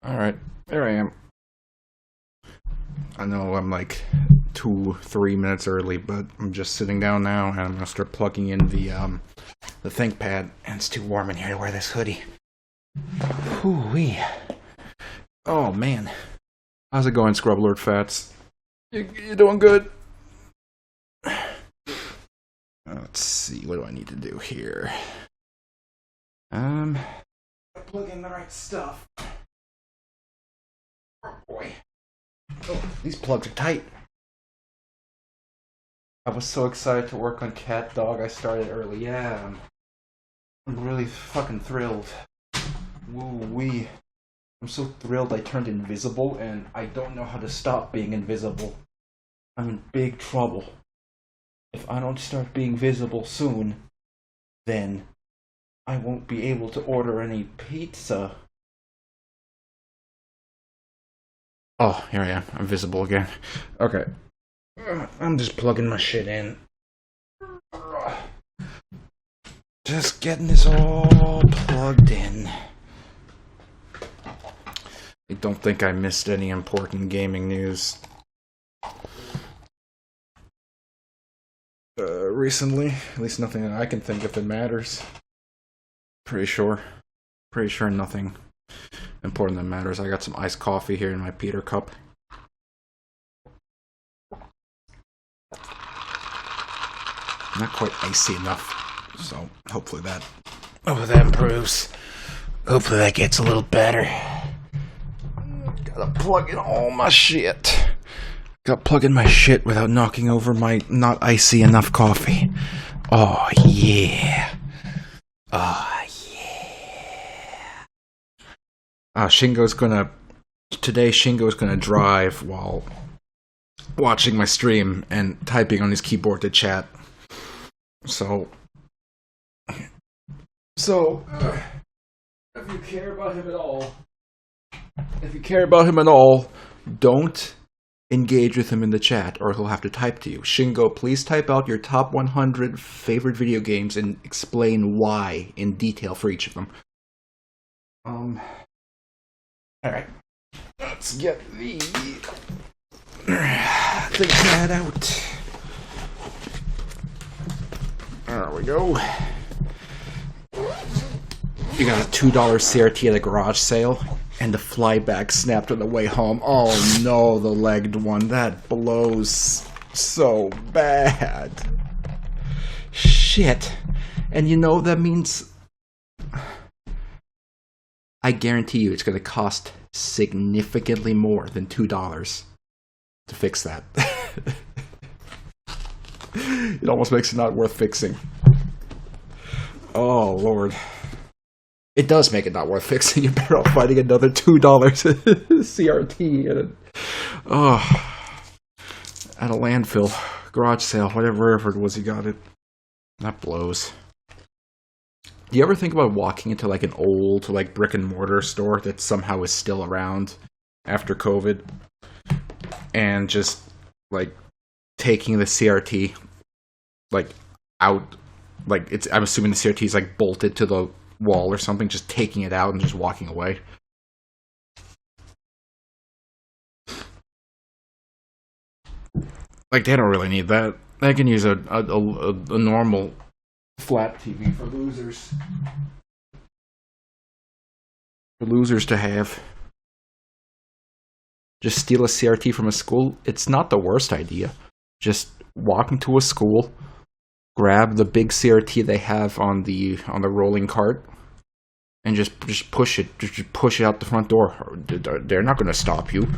Alright, there I am. I know I'm like 2-3 minutes early, but I'm just sitting down now and I'm gonna start plugging in the ThinkPad. And it's too warm in here to wear this hoodie. Whoo-wee. Oh man. How's it going, Scrub Lord Fats? You doing good? Let's see, what do I need to do here? Plug in the right stuff. Oh boy. Oh, these plugs are tight. I was so excited to work on Cat Dog. I started early. Yeah, I'm really fucking thrilled. Woo-wee. I'm so thrilled I turned invisible, and I don't know how to stop being invisible. I'm in big trouble. If I don't start being visible soon, then I won't be able to order any pizza. Oh, here I am. I'm visible again. Okay. I'm just plugging my shit in. Just getting this all plugged in. I don't think I missed any important gaming news recently. At least nothing that I can think of that matters. Pretty sure nothing important that matters. I got some iced coffee here in my Peter cup. Not quite icy enough, so hopefully that improves. Hopefully that gets a little better. Gotta plug in all my shit. Gotta plug in my shit without knocking over my not icy enough coffee. Oh yeah. Oh yeah. Shingo's gonna drive while watching my stream and typing on his keyboard to chat. So if you care about him at all, don't engage with him in the chat, or he'll have to type to you. Shingo, please type out your top 100 favorite video games and explain why in detail for each of them. Alright. Let's get the ThinkPad out. There we go. You got a $2 CRT at a garage sale, and the flyback snapped on the way home. Oh no, the legged one. That blows so bad. Shit. And you know, that means I guarantee you it's going to cost significantly more than $2 to fix that. It almost makes it not worth fixing. Oh, Lord. It does make it not worth fixing. You're better off finding another $2 CRT at a landfill, garage sale, whatever it was you got it. That blows. Do you ever think about walking into like an old like brick and mortar store that somehow is still around after COVID and just like taking the CRT like out, like I'm assuming the CRT is like bolted to the wall or something, just taking it out and just walking away? Like, they don't really need that. They can use a normal flat TV for losers. For losers to have. Just steal a CRT from a school. It's not the worst idea. Just walk into a school, grab the big CRT they have on the rolling cart, and just push it. Just push it out the front door. They're not going to stop you.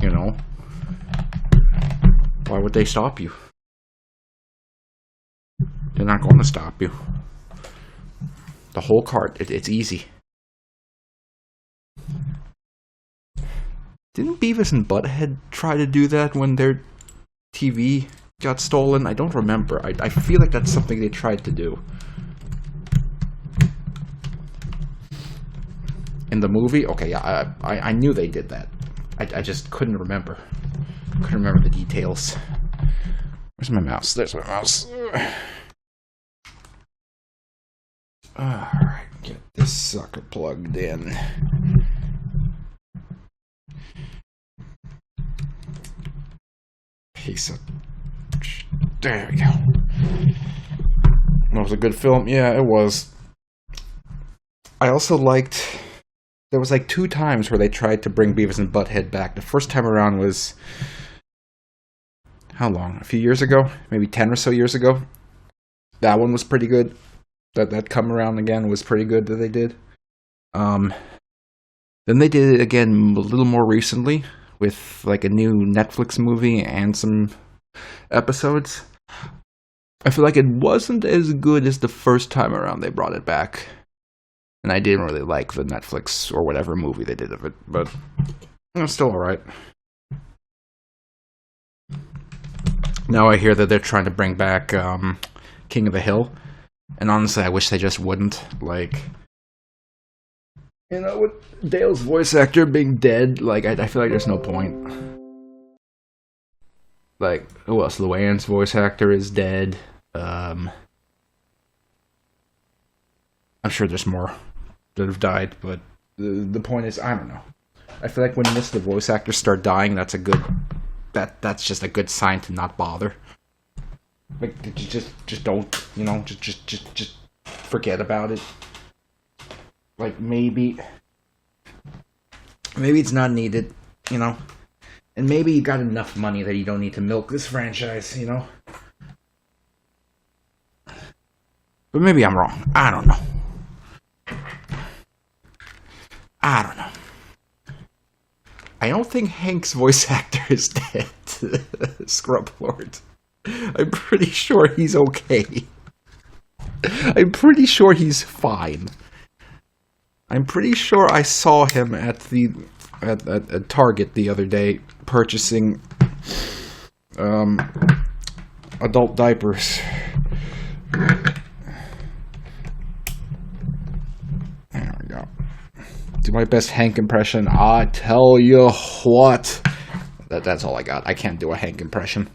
You know? Why would they stop you? They're not going to stop you. The whole cart. It's easy. Didn't Beavis and Butthead try to do that when their TV got stolen? I don't remember. I feel like that's something they tried to do. In the movie? Okay, yeah, I knew they did that. I just couldn't remember. Couldn't remember the details. Where's my mouse? There's my mouse. Alright, get this sucker plugged in. Piece of... There we go. That was a good film? Yeah, it was. I also liked... There was like 2 times where they tried to bring Beavis and Butthead back. The first time around was... How long? A few years ago? Maybe 10 or so years ago? That one was pretty good. That come around again was pretty good that they did. Then they did it again a little more recently with like a new Netflix movie and some episodes. I feel like it wasn't as good as the first time around they brought it back. And I didn't really like the Netflix or whatever movie they did of it, but it was still alright. Now I hear that they're trying to bring back King of the Hill. And honestly, I wish they just wouldn't. Like, you know, with Dale's voice actor being dead, like, I feel like there's no point. Like, who else? Luann's voice actor is dead. I'm sure there's more that have died, but the point is, I don't know. I feel like when most of the voice actors start dying, that's a good... That's just a good sign to not bother. Like, just don't, you know, just forget about it. Like, maybe it's not needed, you know? And maybe you got enough money that you don't need to milk this franchise, you know? But maybe I'm wrong. I don't know. I don't think Hank's voice actor is dead. Scrub Lord. I'm pretty sure he's okay. I'm pretty sure he's fine. I'm pretty sure I saw him at Target the other day purchasing adult diapers. There we go. Do my best Hank impression. I tell you what. That's all I got. I can't do a Hank impression.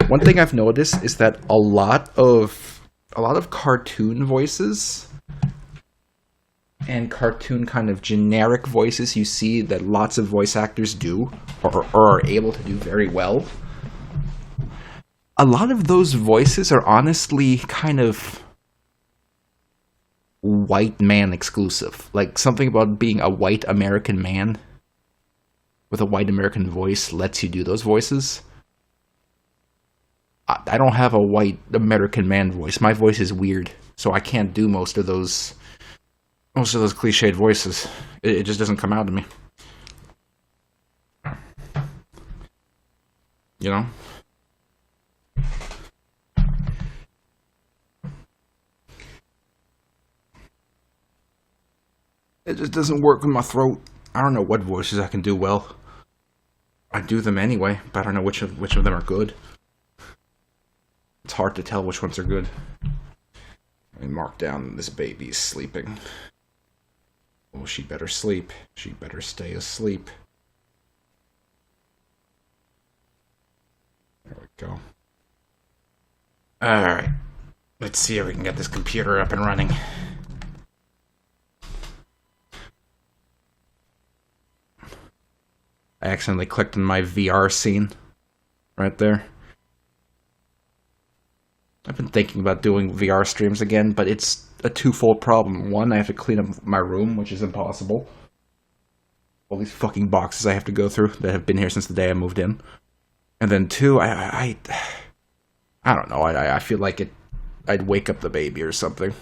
One thing I've noticed is that a lot of cartoon voices and cartoon kind of generic voices you see that lots of voice actors do or are able to do very well. A lot of those voices are honestly kind of white man exclusive. Like, something about being a white American man with a white American voice lets you do those voices. I don't have a white American man voice. My voice is weird, so I can't do most of those cliched voices. It just doesn't come out of me. You know? It just doesn't work with my throat. I don't know what voices I can do well. I do them anyway, but I don't know which of them are good. It's hard to tell which ones are good. Let me mark down this baby's sleeping. Oh, she better sleep. She better stay asleep. There we go. Alright. Let's see if we can get this computer up and running. I accidentally clicked on my VR scene. Right there. I've been thinking about doing VR streams again, but it's a twofold problem. One, I have to clean up my room, which is impossible. All these fucking boxes I have to go through that have been here since the day I moved in. And then two, I don't know, I feel like I'd wake up the baby or something.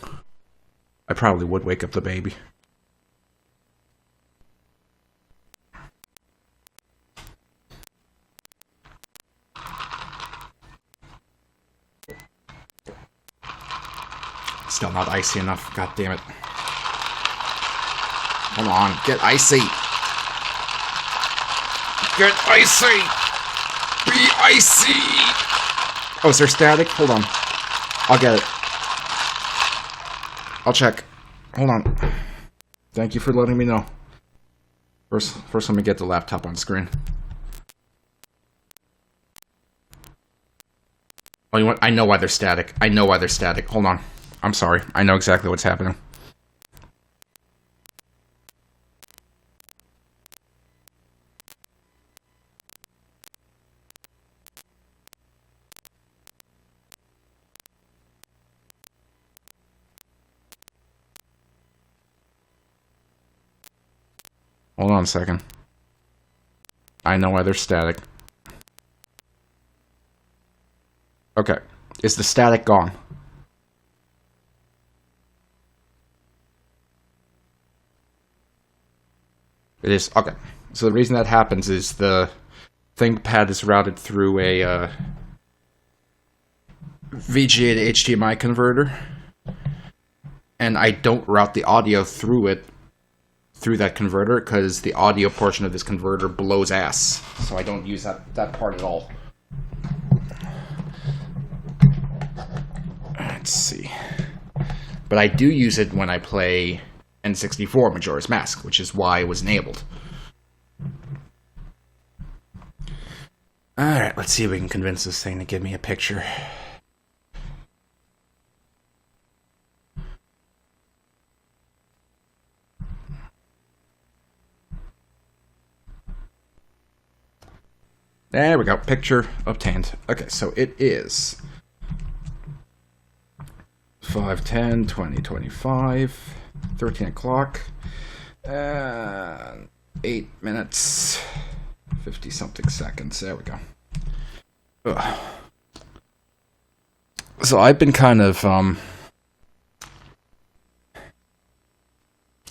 I probably would wake up the baby. Still not icy enough. God damn it. Come on, get icy. Get icy. Be icy. Oh, is there static? Hold on. I'll get it. I'll check. Hold on. Thank you for letting me know. First let me get the laptop on screen. Oh, you know what? I know why they're static. Hold on. I'm sorry. I know exactly what's happening. Hold on a second. I know why they're static. Okay. Is the static gone? It is. Okay. So the reason that happens is the ThinkPad is routed through a VGA to HDMI converter. And I don't route the audio through that converter, because the audio portion of this converter blows ass. So I don't use that part at all. Let's see. But I do use it when I play N64 Majora's Mask, which is why it was enabled. Alright, let's see if we can convince this thing to give me a picture. There we go. Picture obtained. Okay, so it is 5:10, 20, 25, 13 o'clock, and 8 minutes, 50-something seconds. There we go. Ugh. So I've been kind of,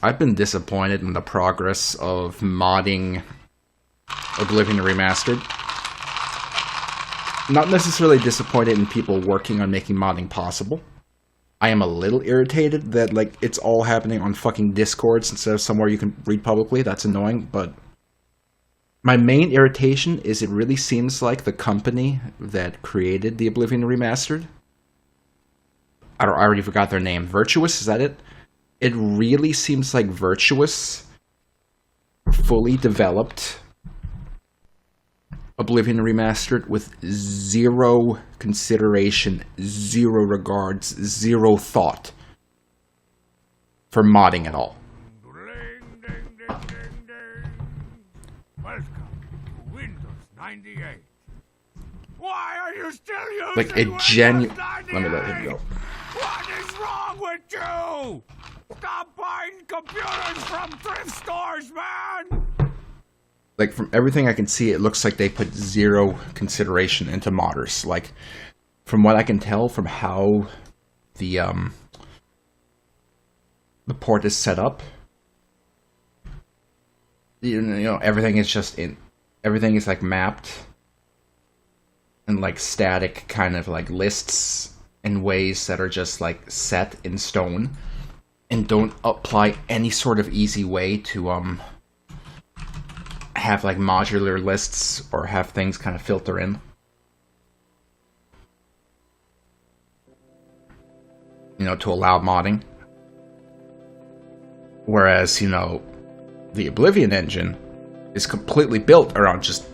I've been disappointed in the progress of modding Oblivion Remastered. Not necessarily disappointed in people working on making modding possible. I am a little irritated that, like, it's all happening on fucking Discords instead of somewhere you can read publicly. That's annoying, but my main irritation is it really seems like the company that created the Oblivion Remastered, I already forgot their name. Virtuous, is that it? It really seems like Virtuous fully developed Oblivion Remastered with zero consideration, zero regards, zero thought for modding at all. Ding, ding, ding, ding, ding. Welcome to Windows 98. Why are you still using Like, it Windows 98? Let me let him go. What is wrong with you? Stop buying computers from thrift stores, man! Like, from everything I can see, it looks like they put zero consideration into modders. Like, from what I can tell from how the port is set up, you know, everything is like mapped and like static kind of like lists in ways that are just like set in stone and don't apply any sort of easy way to have like modular lists or have things kind of filter in. You know, to allow modding. Whereas, you know, the Oblivion engine is completely built around just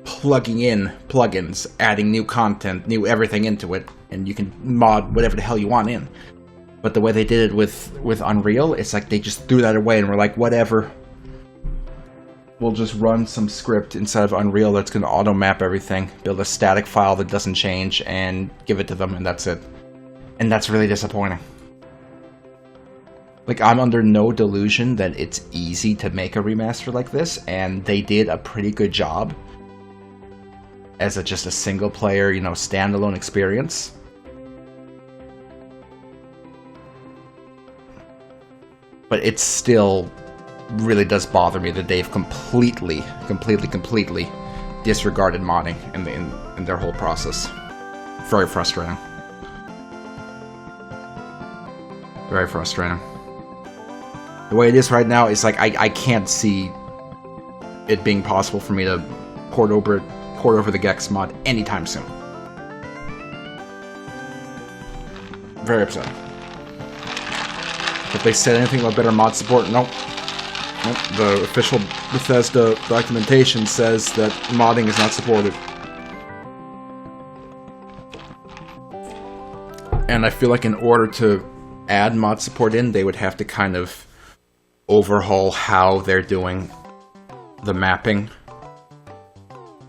plugging in plugins, adding new content, new everything into it, and you can mod whatever the hell you want in. But the way they did it with Unreal, it's like they just threw that away and were like, whatever. We'll just run some script inside of Unreal that's going to auto-map everything, build a static file that doesn't change, and give it to them, and that's it. And that's really disappointing. Like, I'm under no delusion that it's easy to make a remaster like this, and they did a pretty good job as just a single-player, you know, standalone experience. But it still really does bother me that they've completely disregarded modding in their whole process. Very frustrating. Very frustrating. The way it is right now is like I can't see it being possible for me to port over the Gex mod anytime soon. Very upsetting. If they said anything about better mod support, nope. Nope. The official Bethesda documentation says that modding is not supported. And I feel like in order to add mod support in, they would have to kind of overhaul how they're doing the mapping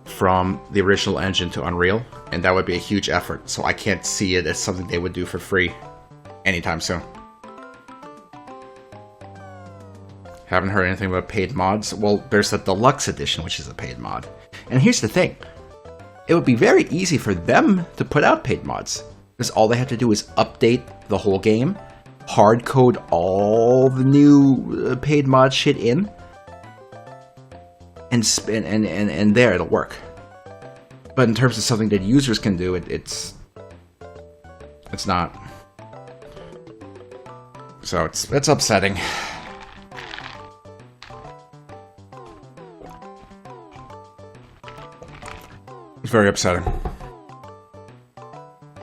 from the original engine to Unreal, and that would be a huge effort, so I can't see it as something they would do for free anytime soon. Haven't heard anything about paid mods? Well, there's the deluxe edition, which is a paid mod. And here's the thing. It would be very easy for them to put out paid mods. Because all they have to do is update the whole game, hard code all the new paid mod shit in, and there it'll work. But in terms of something that users can do, it's not. So it's upsetting. It's very upsetting.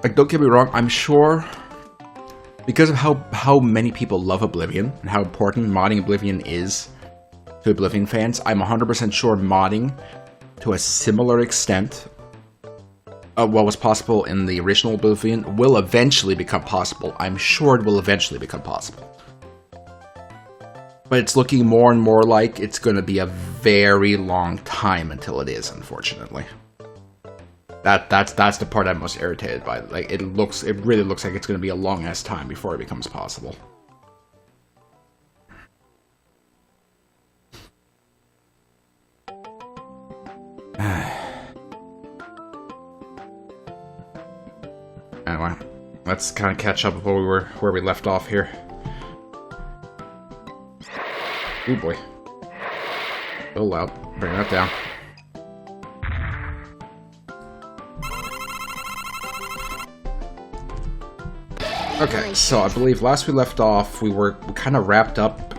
Like, don't get me wrong, I'm sure because of how many people love Oblivion and how important modding Oblivion is to Oblivion fans, I'm 100% sure modding to a similar extent of what was possible in the original Oblivion will eventually become possible. I'm sure it will eventually become possible. But it's looking more and more like it's going to be a very long time until it is, unfortunately. That's the part I'm most irritated by. Like, it really looks like it's going to be a long ass time before it becomes possible. Anyway, let's kind of catch up with where we left off here. Oh boy. A little loud. Bring that down. Okay, so I believe last we left off, we kind of wrapped up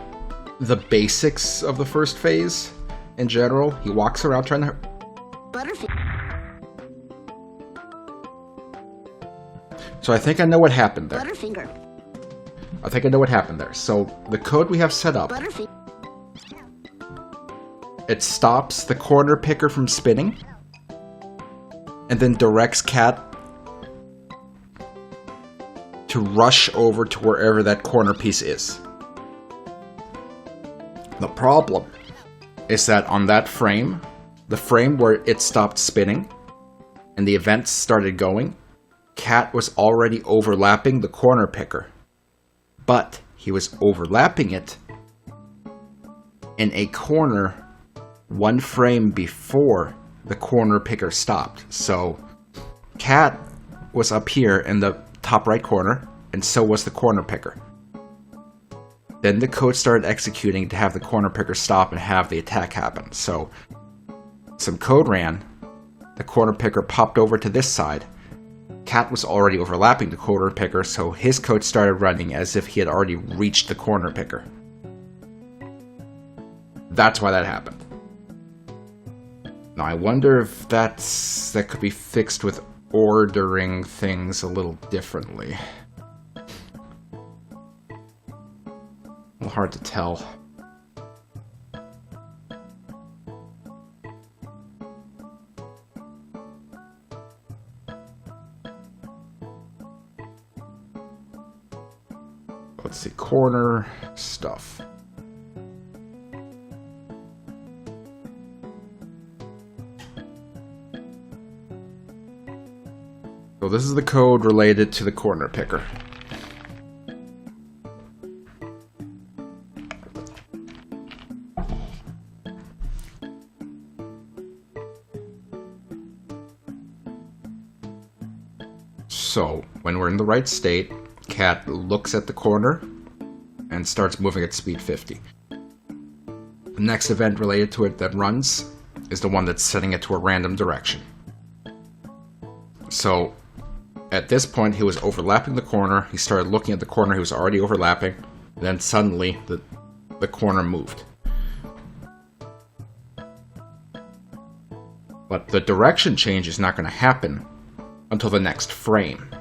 the basics of the first phase in general. He walks around trying to... So I think I know what happened there. I think I know what happened there. So the code we have set up, it stops the corner picker from spinning, and then directs Cat to rush over to wherever that corner piece is. The problem is that on that frame, the frame where it stopped spinning and the events started going, Cat was already overlapping the corner picker. But he was overlapping it in a corner one frame before the corner picker stopped. So Cat was up here in the top right corner, and so was the corner picker. Then the code started executing to have the corner picker stop and have the attack happen. So some code ran, the corner picker popped over to this side. Cat was already overlapping the corner picker, so his code started running as if he had already reached the corner picker. That's why that happened. Now I wonder if that could be fixed with ordering things a little differently. A little hard to tell. Let's see, corner stuff. So this is the code related to the corner picker. So when we're in the right state, Cat looks at the corner and starts moving at speed 50. The next event related to it that runs is the one that's setting it to a random direction. So at this point, he was overlapping the corner. He started looking at the corner he was already overlapping. Then suddenly, the corner moved. But the direction change is not going to happen until the next frame.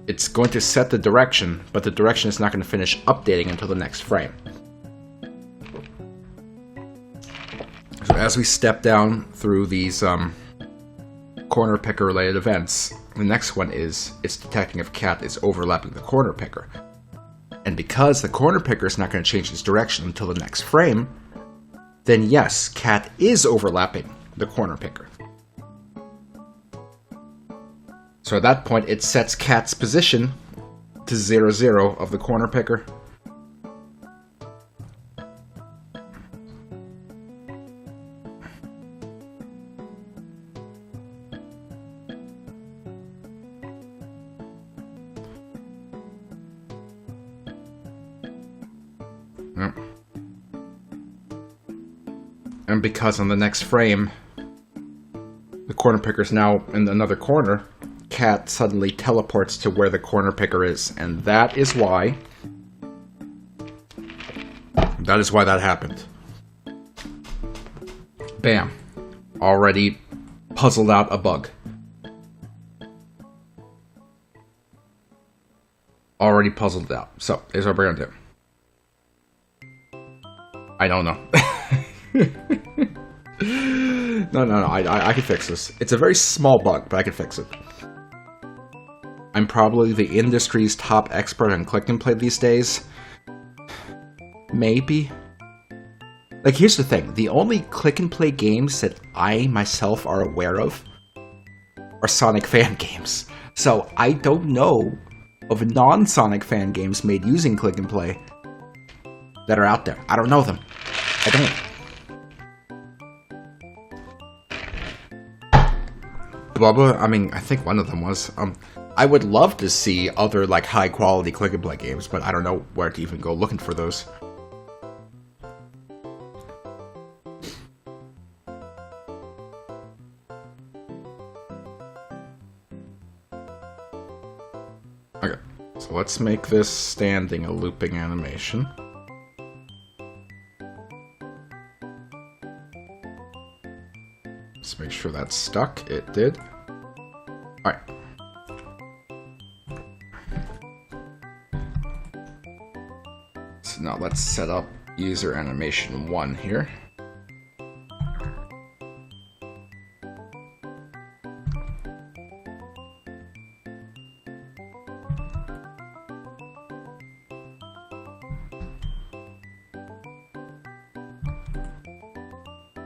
It's going to set the direction, but the direction is not going to finish updating until the next frame. So as we step down through these corner picker related events, the next one is it's detecting if Cat is overlapping the corner picker. And because the corner picker is not going to change its direction until the next frame, then yes, Cat is overlapping the corner picker. So at that point, it sets cat's position to 0, 0 of the corner picker. Yep. And because on the next frame, the corner picker's now in another corner, cat suddenly teleports to where the corner picker is. And that is why that happened. Bam. Already puzzled out a bug. Already puzzled it out. So, here's what we're gonna do. I don't know. No, I can fix this. It's a very small bug, but I can fix it. I'm probably the industry's top expert on click and play these days. Maybe. Like, here's the thing. The only click and play games that I myself are aware of are Sonic fan games. So, I don't know of non-Sonic fan games made using click and play that are out there. I don't know them. I don't. Bubba, I mean, I think one of them was. I would love to see other, like, high-quality click-and-play games, but I don't know where to even go looking for those. Okay, so let's make this standing a looping animation. Let's make sure that's stuck. It did. Alright. So now let's set up user animation 1 here.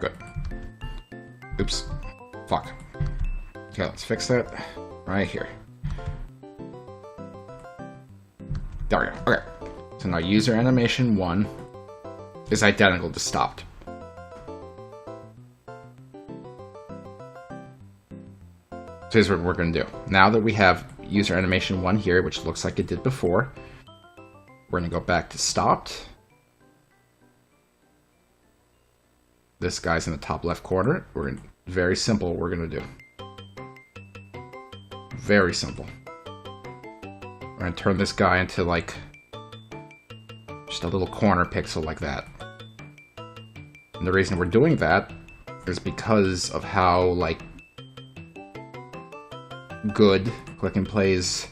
Good. Oops. Fuck. Okay, let's fix that right here. There we go. Okay. So now user animation 1 is identical to stopped. So here's what we're going to do. Now that we have user animation 1 here, which looks like it did before, we're going to go back to stopped. This guy's in the top left corner. Very simple what we're going to do. Very simple. We're going to turn this guy into, like, just a little corner pixel like that. And the reason we're doing that is because of how, like, good Click and Play's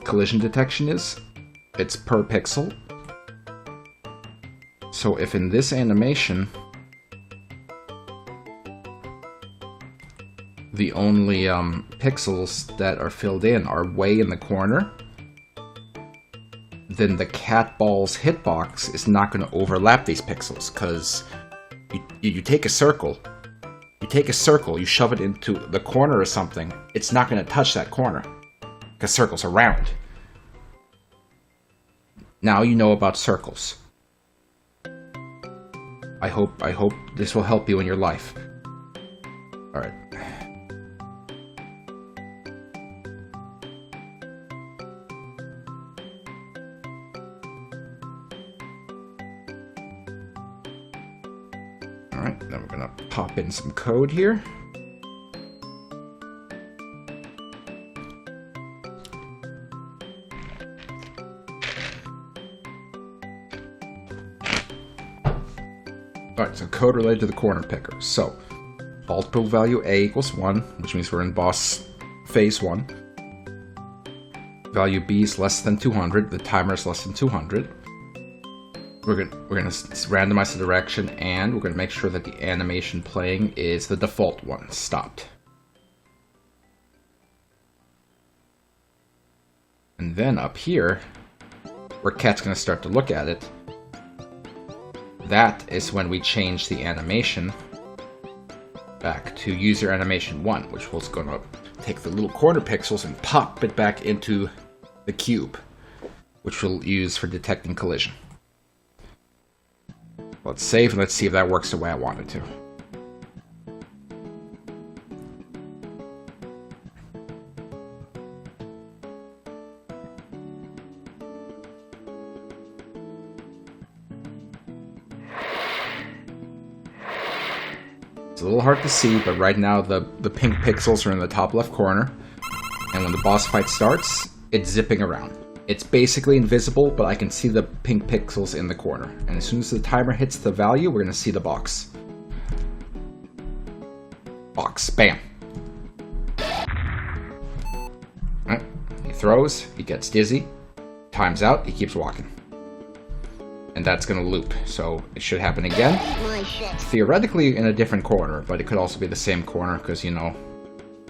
collision detection is. It's per pixel. So if in this animation the only pixels that are filled in are way in the corner, then the cat ball's hitbox is not going to overlap these pixels, because you take a circle, you shove it into the corner or something, it's not going to touch that corner, because circles are round. Now you know about circles. I hope this will help you in your life. Alright. Alright, then we're gonna pop in some code here. Alright, so code related to the corner picker. So, multiple value A equals 1, which means we're in boss phase 1. Value B is less than 200, the timer is less than 200. We're gonna randomize the direction, and we're gonna make sure that the animation playing is the default one, stopped. And then up here, where cat's gonna start to look at it, that is when we change the animation back to user animation 1, which was going to take the little corner pixels and pop it back into the cube, which we'll use for detecting collision. Let's save and let's see if that works the way I want it to. It's a little hard to see, but right now the pink pixels are in the top left corner, and when the boss fight starts, it's zipping around. It's basically invisible, but I can see the pink pixels in the corner. And as soon as the timer hits the value, we're going to see the box. Box. Bam. Alright. He throws, he gets dizzy, time's out, he keeps walking. And that's going to loop, so it should happen again. Theoretically in a different corner, but it could also be the same corner, because, you know,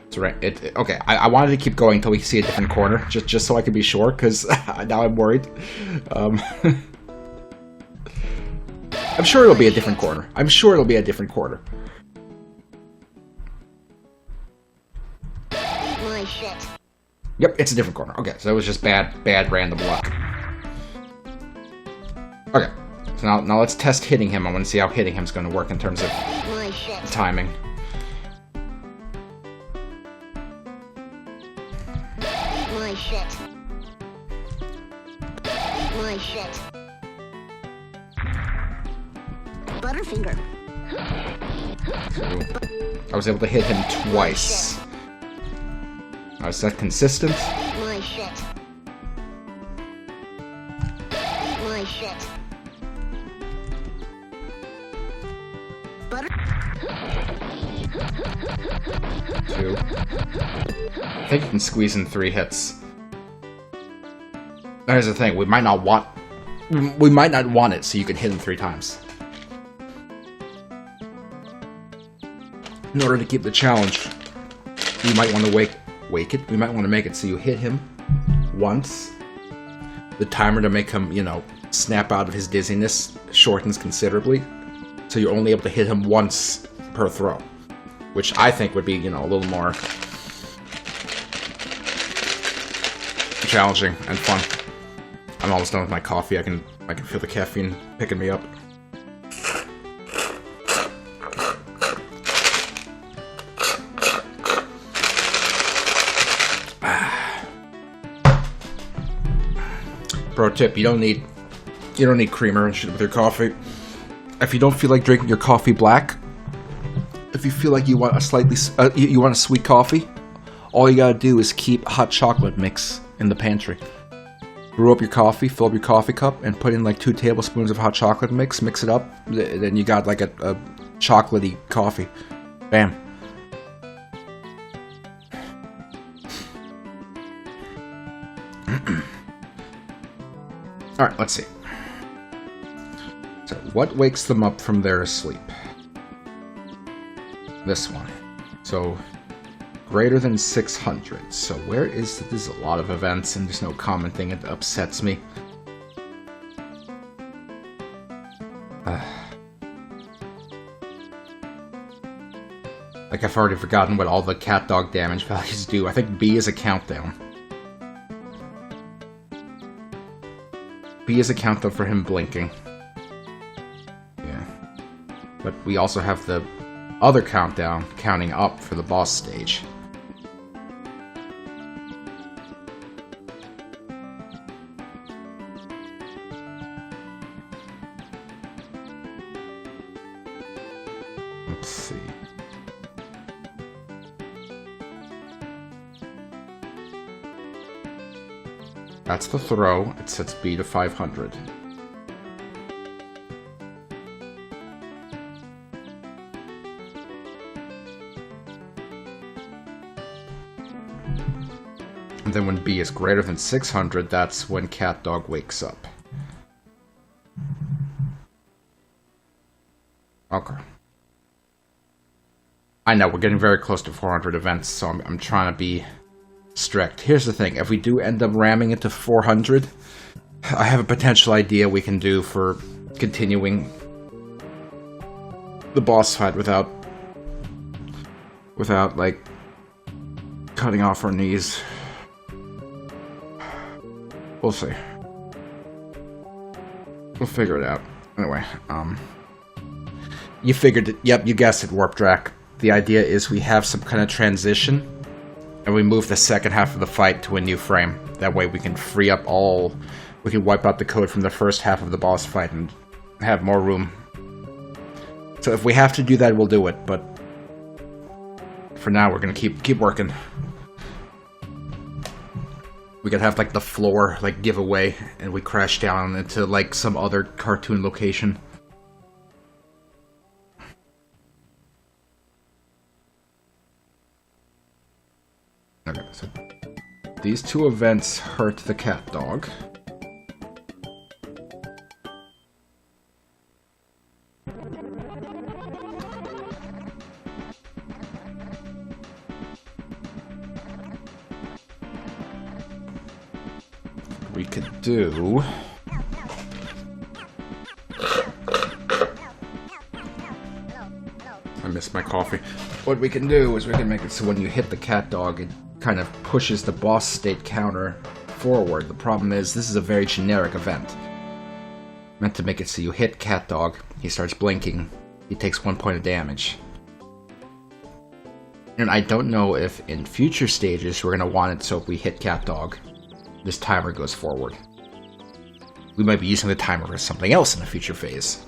it's right. Okay, I wanted to keep going until we see a different corner, just so I could be sure, because now I'm worried. I'm sure it'll be a different corner. I'm sure it'll be a different corner. Yep, it's a different corner. Okay, so it was just bad random luck. Okay, so now let's test hitting him. I want to see how hitting him is going to work in terms of timing. Butterfinger. I was able to hit him twice. Is that consistent? My shit. My shit. Butter. 2. I think you can squeeze in 3 hits. Here's the thing, we might not want it so you can hit him 3 times. In order to keep the challenge, you might want to wake it. We might want to make it so you hit him once. The timer to make him, you know, snap out of his dizziness shortens considerably. So you're only able to hit him once per throw. Which I think would be, you know, a little more challenging and fun. I'm almost done with my coffee. I can feel the caffeine picking me up. Pro tip: you don't need creamer and shit with your coffee. If you don't feel like drinking your coffee black, if you feel like you want a sweet coffee, all you gotta do is keep hot chocolate mix in the pantry. Brew up your coffee, fill up your coffee cup, and put in like 2 tablespoons of hot chocolate mix. Mix it up, then you got like a chocolatey coffee. Bam. Alright, let's see. So, what wakes them up from their sleep? This one. So, greater than 600. So, where is... There's a lot of events, and there's no common thing that upsets me. Like, I've already forgotten what all the cat dog damage values do. I think B is a countdown. B is a countdown for him blinking. Yeah. But we also have the other countdown counting up for the boss stage. Let's see. That's the throw. It sets B to 500. And then when B is greater than 600, that's when Cat Dog wakes up. Okay. I know, we're getting very close to 400 events, so I'm trying to be strict. Here's the thing, if we do end up ramming it to 400, I have a potential idea we can do for continuing the boss fight without like cutting off our knees. We'll see. We'll figure it out. Anyway, you figured it. Yep, you guessed it, Warp Drac. The idea is we have some kind of transition, and we move the second half of the fight to a new frame. That way we can free up all... We can wipe out the code from the first half of the boss fight and have more room. So if we have to do that, we'll do it, but... For now, we're gonna keep working. We could have, like, the floor, like, give away, and we crash down into, like, some other cartoon location. Okay, so these two events hurt the cat dog. We could do... I missed my coffee. What we can do is we can make it so when you hit the cat dog, it kind of pushes the boss state counter forward. The problem is, this is a very generic event. Meant to make it so you hit cat dog, he starts blinking, he takes 1 point of damage. And I don't know if in future stages we're going to want it so if we hit cat dog, this timer goes forward. We might be using the timer for something else in a future phase.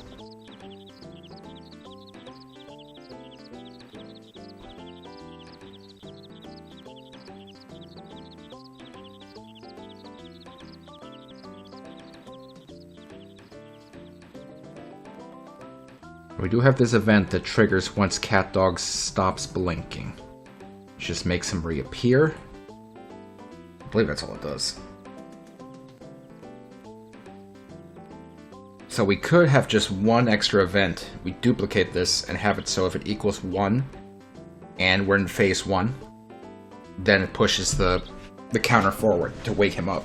We do have this event that triggers once cat dog stops blinking. Which just makes him reappear. I believe that's all it does. So we could have just one extra event. We duplicate this and have it so if it equals 1 and we're in phase 1, then it pushes the counter forward to wake him up.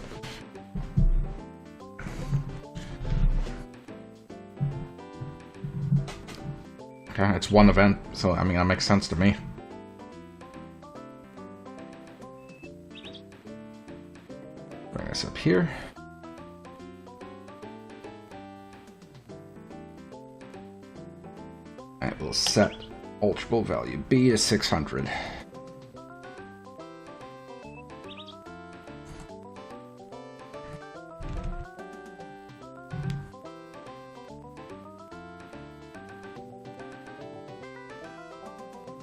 Okay, it's one event, so I mean that makes sense to me. Bring this up here. And we'll set ultrable value B to 600.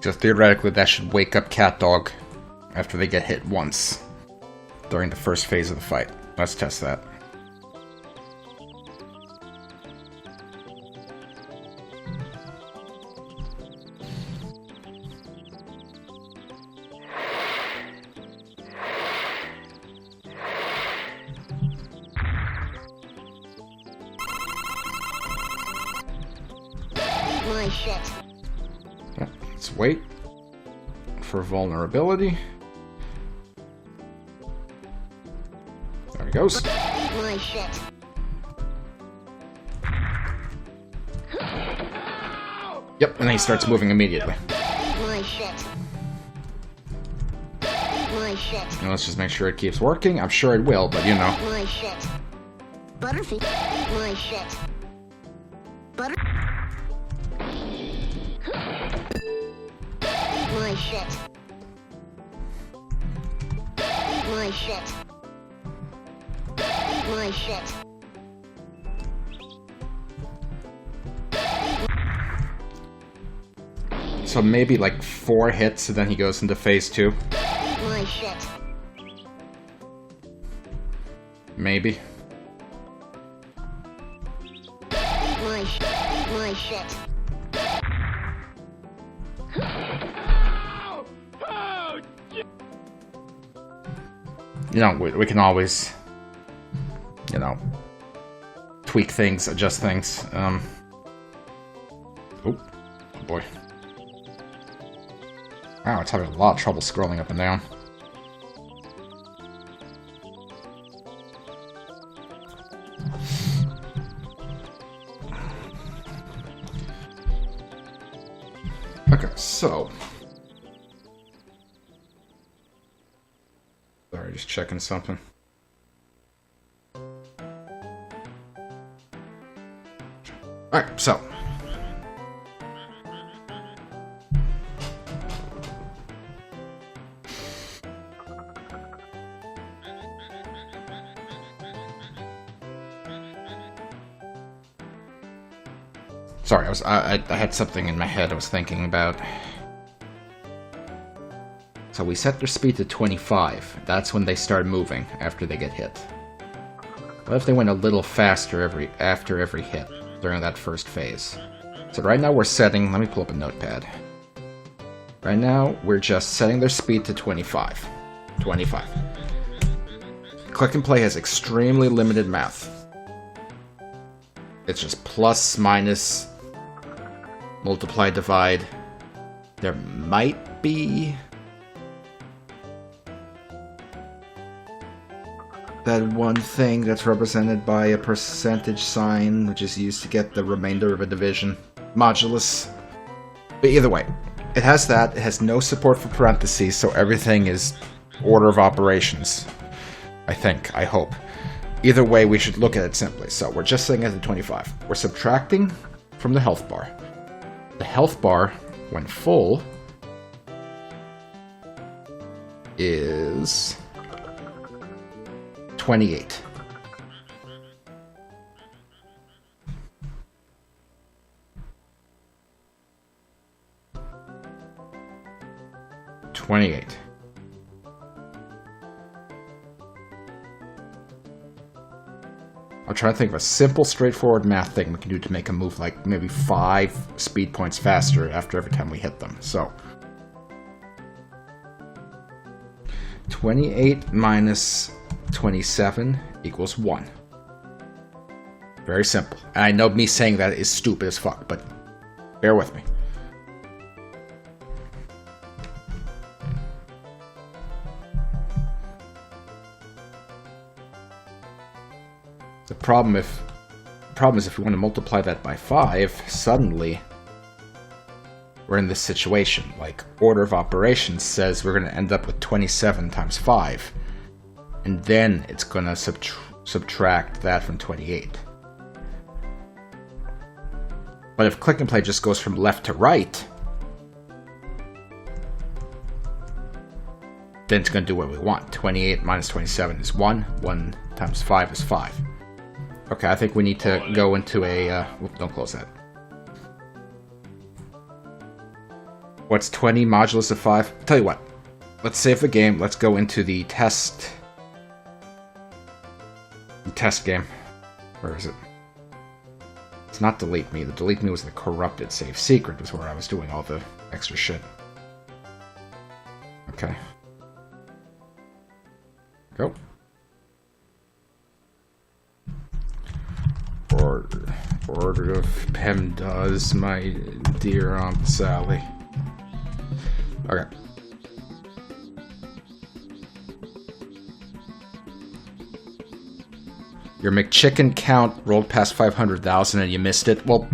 So theoretically, that should wake up cat dog after they get hit once during the first phase of the fight. Let's test that. My shit. Yeah, let's wait for vulnerability. There he goes. My shit. Yep, and then he starts moving immediately. My shit. My shit. And let's just make sure it keeps working. I'm sure it will, but you know. My shit. Butterfinger. My shit. Butter. My shit. My shit. My shit. So maybe like 4 hits, and then he goes into phase 2. My shit. Maybe. My shit. My shit. You know, we can always, you know, tweak things, adjust things. Oh boy. Wow, it's having a lot of trouble scrolling up and down. Okay, so Sorry, just checking something. Alright, so. Sorry, I had something in my head I was thinking about. So we set their speed to 25. That's when they start moving after they get hit. What if they went a little faster after every hit during that first phase? So right now we're setting... Let me pull up a notepad. Right now we're just setting their speed to 25. 25. Click and Play has extremely limited math. It's just plus, minus, multiply, divide. There might be that one thing that's represented by a percentage sign, which is used to get the remainder of a division. Modulus. But either way, it has that. It has no support for parentheses, so everything is order of operations. I think. I hope. Either way, we should look at it simply. So we're just setting it at 25. We're subtracting from the health bar. The health bar, when full, is 28. I'm trying to think of a simple, straightforward math thing we can do to make a move like maybe 5 speed points faster after every time we hit them. So 28 minus 27 equals 1. Very simple. And I know me saying that is stupid as fuck, but bear with me. The problem is if we want to multiply that by 5, suddenly we're in this situation. Like, order of operations says we're going to end up with 27 times 5. And then it's going to subtract that from 28. But if Click and Play just goes from left to right, then it's going to do what we want. 28 minus 27 is 1. 1 times 5 is 5. Okay, I think we need to go into a... don't close that. What's 20 modulus of 5? Tell you what. Let's save the game. Let's go into the test... test game. Where is it? It's not delete me. The delete me was the corrupted save secret, was where I was doing all the extra shit. Okay. Go. Order of PEMDAS, my dear Aunt Sally. Okay. Your McChicken count rolled past 500,000 and you missed it. Well,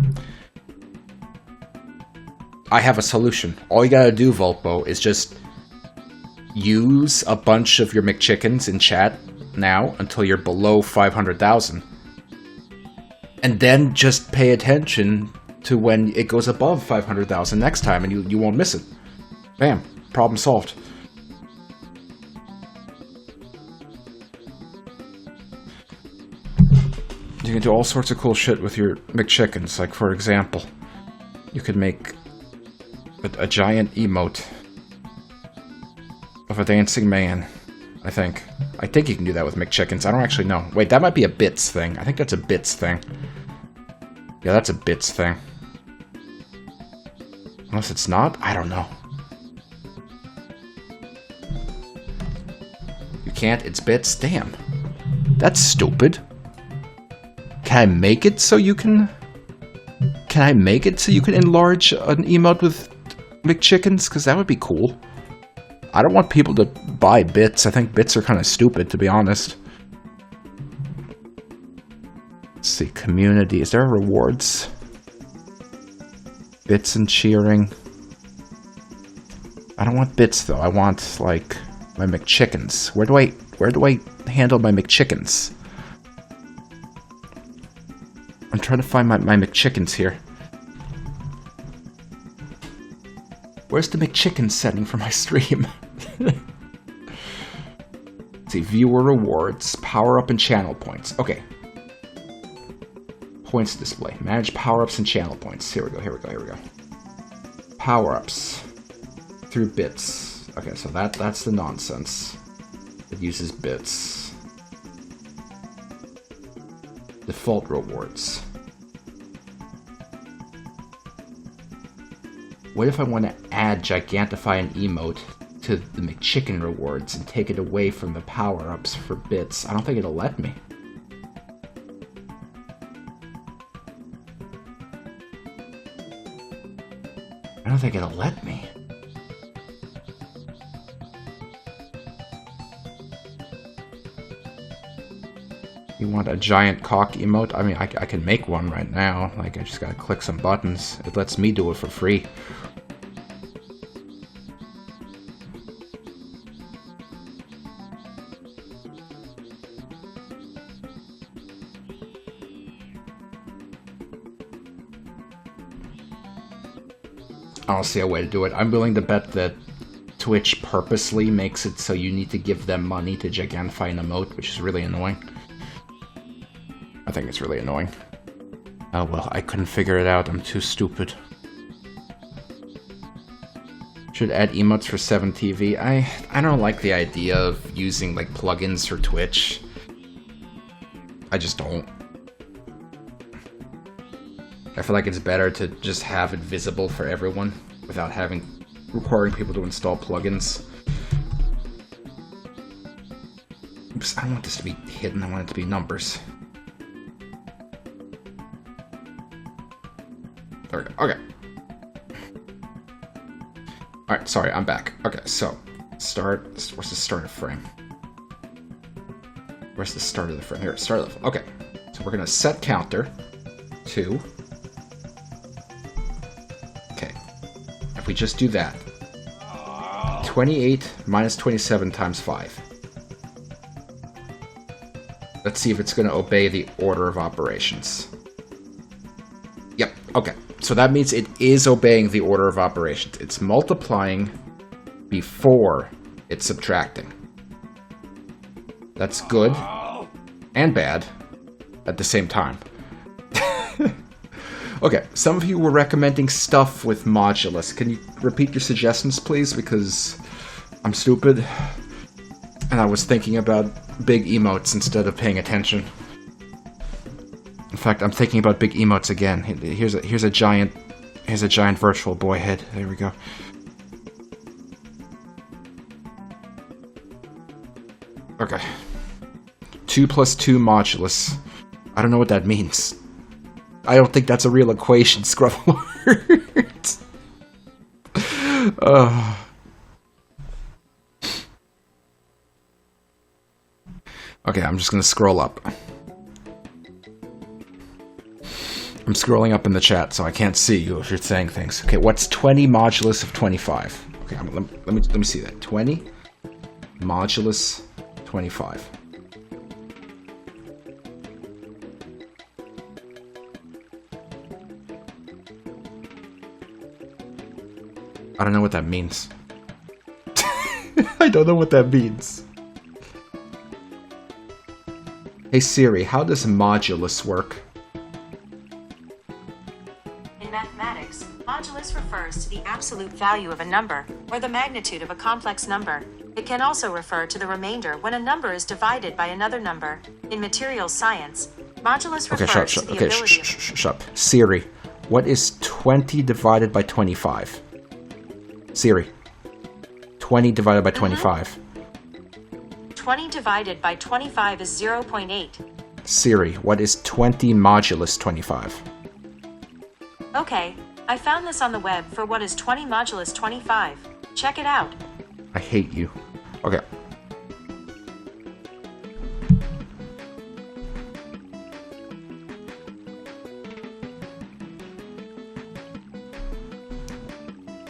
I have a solution. All you gotta do, Volpo, is just use a bunch of your McChickens in chat now until you're below 500,000. And then just pay attention to when it goes above 500,000 next time, and you won't miss it. Bam. Problem solved. You can do all sorts of cool shit with your McChickens. Like, for example, you could make a giant emote of a dancing man, I think. I think you can do that with McChickens. I don't actually know. Wait, that might be a bits thing. I think that's a bits thing. Yeah, that's a bits thing. Unless it's not? I don't know. You can't? It's bits? Damn. That's stupid. Can I make it so you can... Can I make it so you can enlarge an emote with McChickens? Because that would be cool. I don't want people to buy bits. I think bits are kind of stupid, to be honest. Let's see, community. Is there rewards? Bits and cheering. I don't want bits, though. I want, like, my McChickens. Where do I... Where do I handle my McChickens? I'm trying to find my McChickens here. Where's the McChicken setting for my stream? Let's see, viewer rewards, power up and channel points. Okay. Points display. Manage power-ups and channel points. Here we go. Power-ups. Through bits. Okay, so that's the nonsense. It uses bits. Default rewards. What if I want to add Gigantify and Emote to the McChicken rewards and take it away from the power-ups for bits? I don't think it'll let me. I don't think it'll let me. You want a giant cock emote? I mean, I can make one right now. Like, I just gotta click some buttons. It lets me do it for free. I don't see a way to do it. I'm willing to bet that Twitch purposely makes it so you need to give them money to Gigantify an emote, which is really annoying. I think it's really annoying. Oh well, I couldn't figure it out. I'm too stupid. Should add emotes for 7TV. I don't like the idea of using like plugins for Twitch. I just don't. I feel like it's better to just have it visible for everyone without requiring people to install plugins. Oops, I don't want this to be hidden, I want it to be numbers. There we go, okay. Alright, sorry, I'm back. Okay, so, where's the start of frame? Where's the start of the frame? Here, start of the frame. Okay, so we're gonna set counter to... We just do that. 28 minus 27 times 5. Let's see if it's going to obey the order of operations. Yep, okay. So that means it is obeying the order of operations. It's multiplying before it's subtracting. That's good and bad at the same time. Okay, some of you were recommending stuff with modulus. Can you repeat your suggestions, please? Because I'm stupid. And I was thinking about big emotes instead of paying attention. In fact, I'm thinking about big emotes again. Here's a giant virtual boy head. There we go. Okay. 2 plus 2 modulus. I don't know what that means. I don't think that's a real equation, Scrufflord. Okay, I'm just gonna scroll up. I'm scrolling up in the chat, so I can't see you if you're saying things. Okay, what's 20 modulus of 25? Okay, let me see that. 20 modulus 25. I don't know what that means. I don't know what that means. Hey Siri, how does modulus work? In mathematics, modulus refers to the absolute value of a number, or the magnitude of a complex number. It can also refer to the remainder when a number is divided by another number. In materials science, modulus refers to the ability of... Shut up. Siri, what is 20 divided by 25? Siri, 20 divided by 25. 20 divided by 25 is 0.8. Siri, what is 20 modulus 25? Okay, I found this on the web for what is 20 modulus 25. Check it out. I hate you. Okay.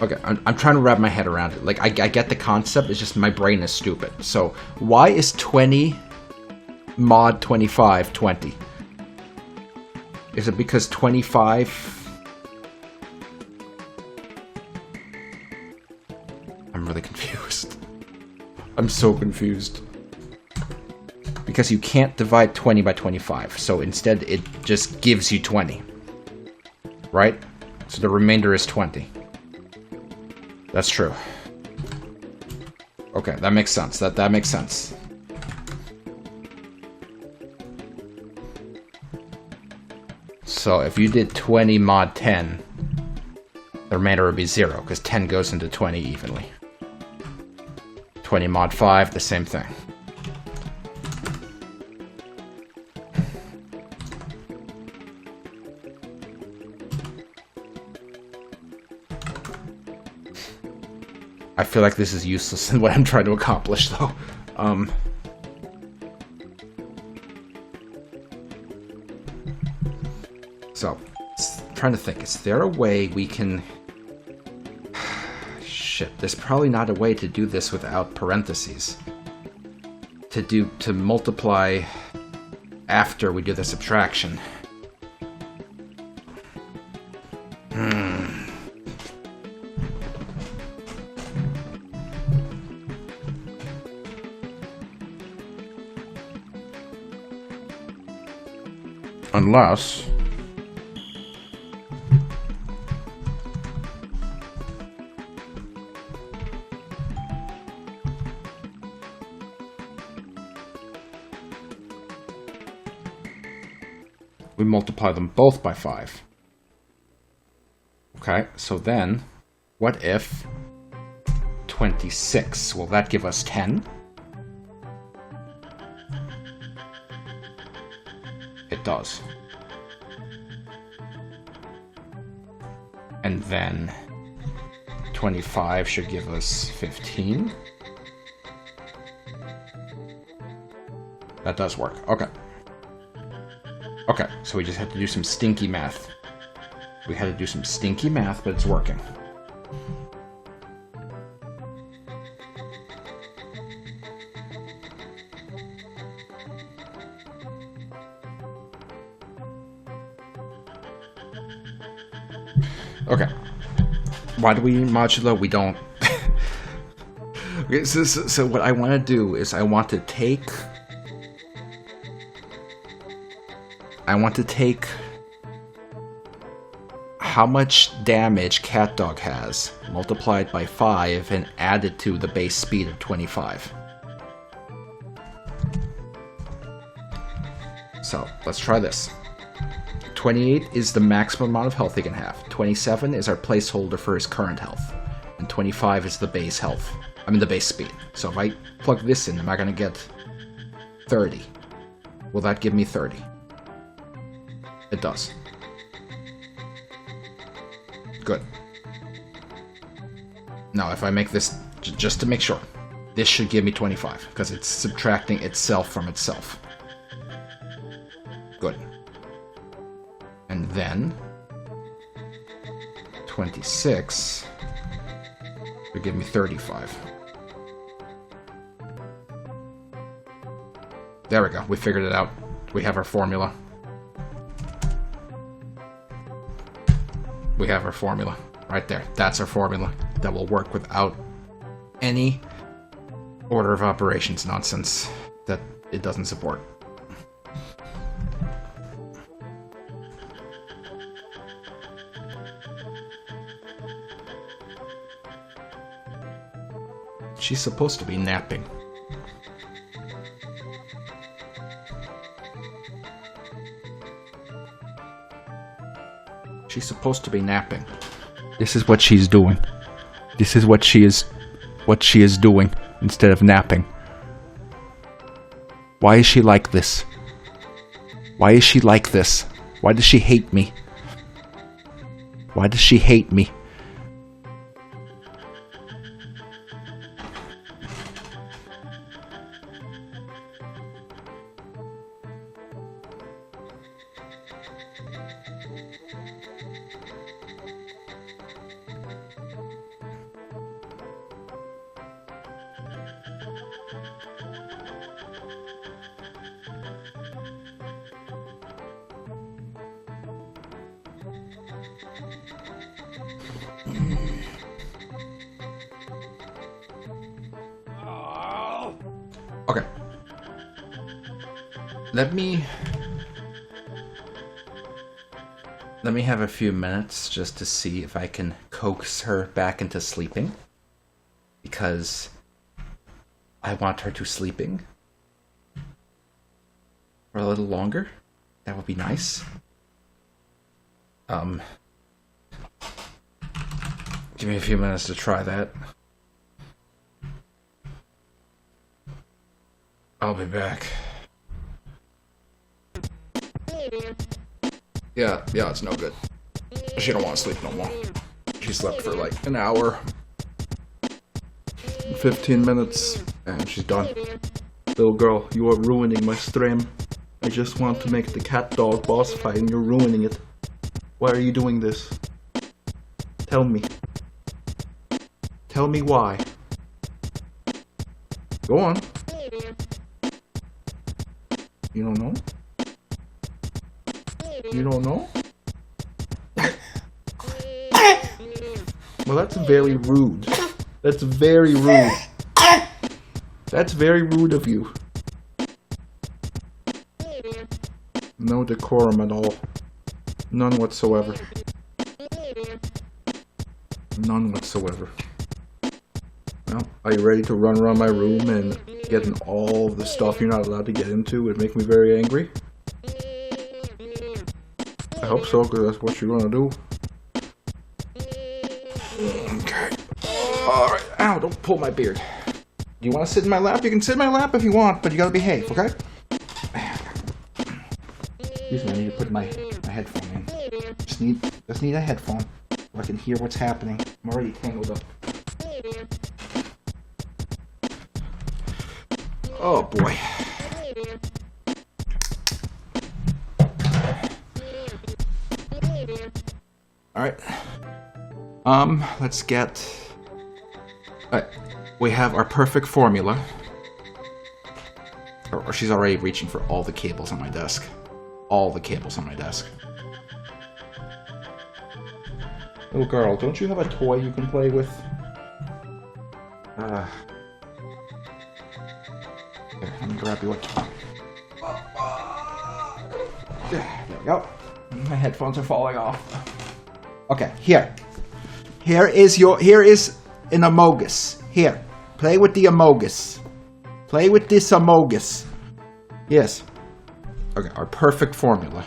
Okay, I'm trying to wrap my head around it. Like, I get the concept, it's just my brain is stupid. So, why is 20 mod 25 20? Is it because 25... I'm really confused. I'm so confused. Because you can't divide 20 by 25, so instead it just gives you 20. Right? So the remainder is 20. That's true. Okay, that makes sense. That makes sense. So if you did 20 mod 10, the remainder would be 0, because 10 goes into 20 evenly. 20 mod 5, the same thing. I feel like this is useless in what I'm trying to accomplish, though. So, trying to think, is there a way we can... Shit, there's probably not a way to do this without parentheses. To multiply after we do the subtraction. Unless... we multiply them both by 5. Okay, so then, what if 26? Will that give us 10? It does. And then 25 should give us 15. That does work. Okay. Okay, so we just have to do some stinky math. We had to do some stinky math, but it's working. Okay. Why do we need modulo? We don't. Okay, so what I want to do is I want to take how much damage CatDog has multiplied by 5 and add it to the base speed of 25. So let's try this. 28 is the maximum amount of health he can have. 27 is our placeholder for his current health. And 25 is the base health. I mean the base speed. So if I plug this in, am I going to get 30? Will that give me 30? It does. Good. Now if I make this, just to make sure, this should give me 25, because it's subtracting itself from itself. Good. And then 26 would give me 35. There we go. We figured it out. We have our formula. We have our formula right there. That's our formula that will work without any order of operations nonsense that it doesn't support. She's supposed to be napping. She's supposed to be napping. This is what she's doing. This is what she is doing instead of napping. Why is she like this? Why is she like this? Why does she hate me? Why does she hate me? Let me have a few minutes just to see if I can coax her back into sleeping. Because I want her to sleeping for a little longer. That would be nice. Give me a few minutes to try that. I'll be back. Yeah, it's no good. She don't want to sleep no more. She slept for like an hour, 15 minutes, and she's done. Little girl, you are ruining my stream. I just want to make the cat dog boss fight and you're ruining it. Why are you doing this? Tell me. Tell me why. Go on. You don't know? You don't know? Well, that's very rude. That's very rude. That's very rude of you. No decorum at all. None whatsoever. None whatsoever. Well, are you ready to run around my room and get in all the stuff you're not allowed to get into and make me very angry? I hope so, because that's what you're gonna do. Okay. Alright. Ow, don't pull my beard. Do you want to sit in my lap? You can sit in my lap if you want, but you gotta behave, okay? Excuse me, I need to put my headphone in. Just need a headphone so I can hear what's happening. I'm already tangled up. Oh boy. Alright. Let's get... Alright. We have our perfect formula. Or she's already reaching for all the cables on my desk. All the cables on my desk. Little girl, don't you have a toy you can play with? Here, let me grab you a toy. There we go. My headphones are falling off. Okay, here. Here is an Amogus. Here, play with the Amogus. Play with this Amogus. Yes. Okay, our perfect formula.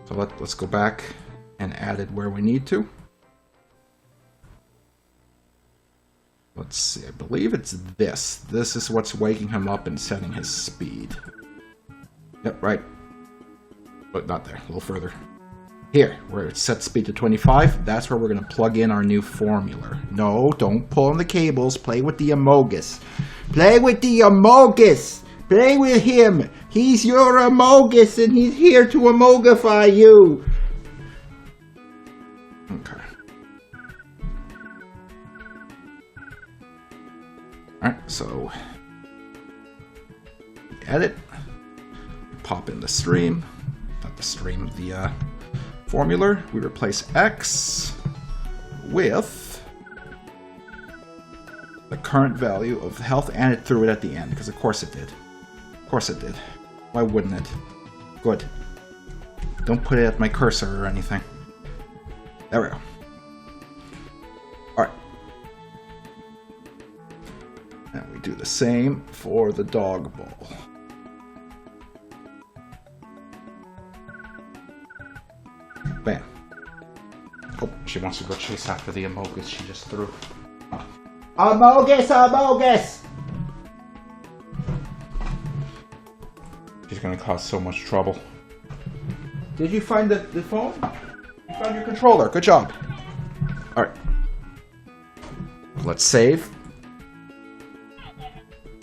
So let's go back and add it where we need to. Let's see, I believe it's this. This is what's waking him up and setting his speed. Yep, right. But not there, a little further. Here, where it's set speed to 25, that's where we're going to plug in our new formula. No, don't pull on the cables. Play with the Amogus. Play with the Amogus! Play with him! He's your Amogus and he's here to Amogify you! Okay. Alright, so... edit. Pop in the stream. Not the stream, the formula. We replace X with the current value of health, and it threw it at the end, because of course it did. Of course it did. Why wouldn't it? Good. Don't put it at my cursor or anything. There we go. Alright. And we do the same for the dog ball. Bam. Oh, she wants to go chase after the Amogus she just threw. Oh. Amogus! Amogus! She's gonna cause so much trouble. Did you find the phone? You found your controller. Good job. Alright. Let's save.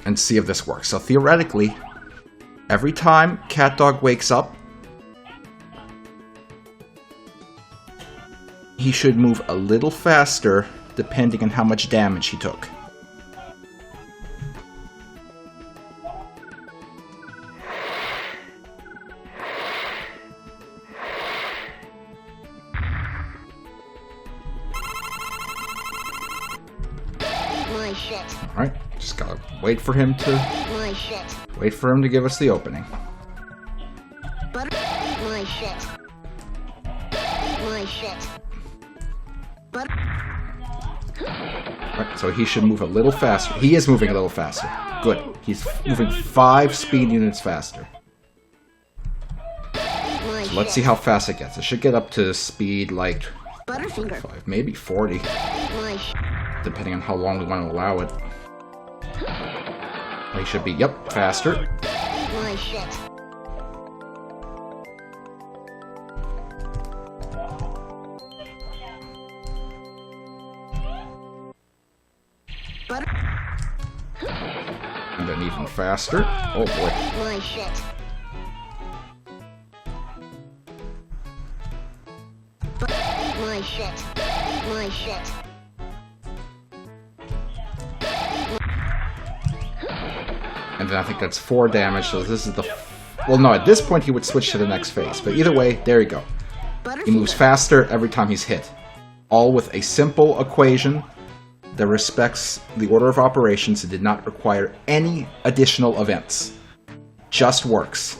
And see if this works. So theoretically, every time CatDog wakes up, he should move a little faster depending on how much damage he took. Eat my shit. Alright. Just gotta wait for him to... Eat my shit. Wait for him to give us the opening. Butter. Eat my shit. Eat my shit. Butter. Right, so he should move a little faster. He is moving a little faster. Good. He's moving 5 speed units faster. Eat my So let's see how fast it gets. It should get up to speed like Butterfinger. 5, maybe 40, Eat my shit. depending on how long we want to allow it. He should be, yep, faster. Eat my shit. Butter. And then even faster. Oh boy. Eat my shit. Eat my shit. Eat my shit. And then I think that's 4 damage, so this is the... Well, no, at this point he would switch to the next phase. But either way, there you go. He moves Butterfinger. faster every time he's hit. All with a simple equation that respects the order of operations and did not require any additional events. Just works.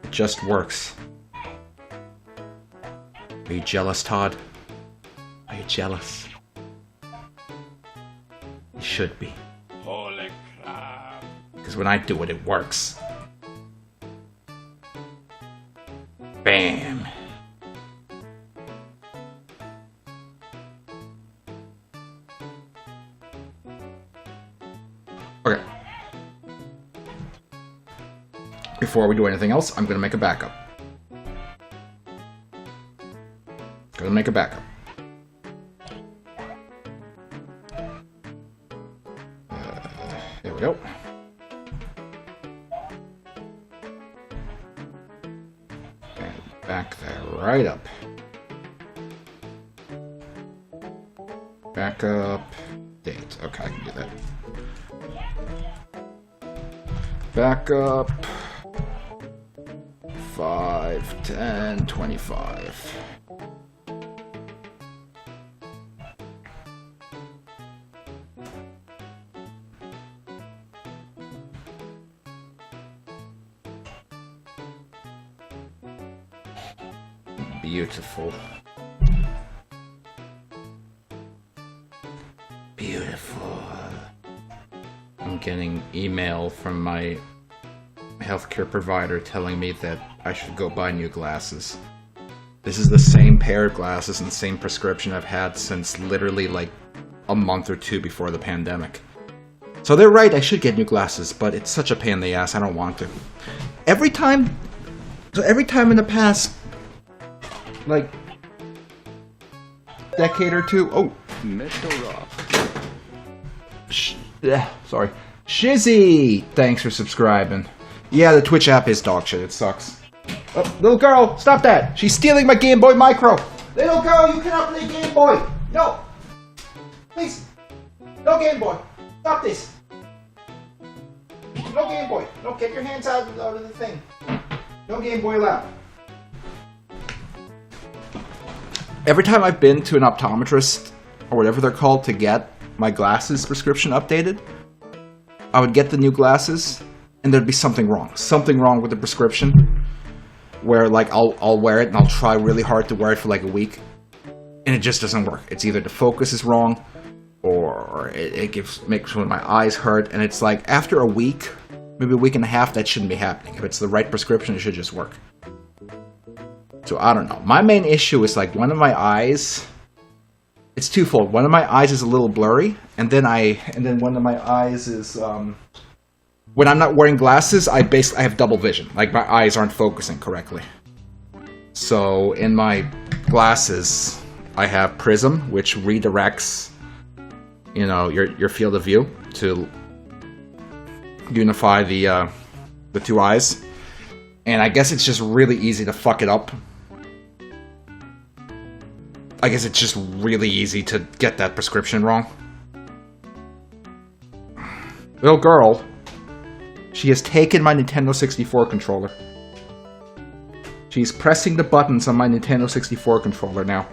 It just works. Are you jealous, Todd? Are you jealous? You should be. Holy crap. Because when I do it, it works. Bam. Okay. Before we do anything else, I'm going to make a backup. Going to make a backup. There we go. And back that right up. Backup. Date. Okay, I can do that. Backup. 5, 10, 25. Beautiful. Beautiful. I'm getting email from my healthcare provider telling me that I should go buy new glasses. This is the same pair of glasses and same prescription I've had since literally like a month or 2 before the pandemic. So they're right, I should get new glasses, but it's such a pain in the ass, I don't want to. Every time in the past, like, decade or 2, oh. Sorry. Shizzy! Thanks for subscribing. Yeah, the Twitch app is dog shit, it sucks. Oh, little girl, stop that! She's stealing my Game Boy Micro! Little girl, you cannot play Game Boy! No! Please! No Game Boy! Stop this! No Game Boy! No, get your hands out of the thing. No Game Boy allowed. Every time I've been to an optometrist, or whatever they're called, to get my glasses prescription updated, I would get the new glasses, and there'd be something wrong. Something wrong with the prescription, where like I'll wear it and I'll try really hard to wear it for like a week, and it just doesn't work. It's either the focus is wrong, or it makes my eyes hurt, and it's like after a week, maybe a week and a half, that shouldn't be happening. If it's the right prescription, it should just work. So I don't know. My main issue is like one of my eyes. It's twofold. One of my eyes is a little blurry, and then one of my eyes is when I'm not wearing glasses, I have double vision. Like my eyes aren't focusing correctly. So in my glasses, I have Prism, which redirects, you know, your field of view to unify the 2 eyes. And I guess it's just really easy to fuck it up. I guess it's just really easy to get that prescription wrong. Little girl, she has taken my Nintendo 64 controller. She's pressing the buttons on my Nintendo 64 controller now.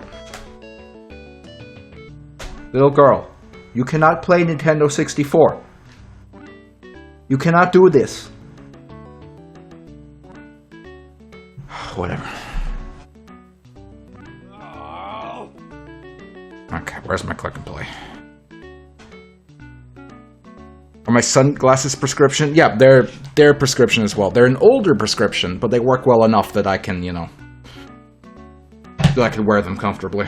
Little girl, you cannot play Nintendo 64. You cannot do this. Whatever. Okay, where's my click and play? Are my sunglasses prescription? Yeah, they're prescription as well. They're an older prescription, but they work well enough that I can, you know, that I can wear them comfortably.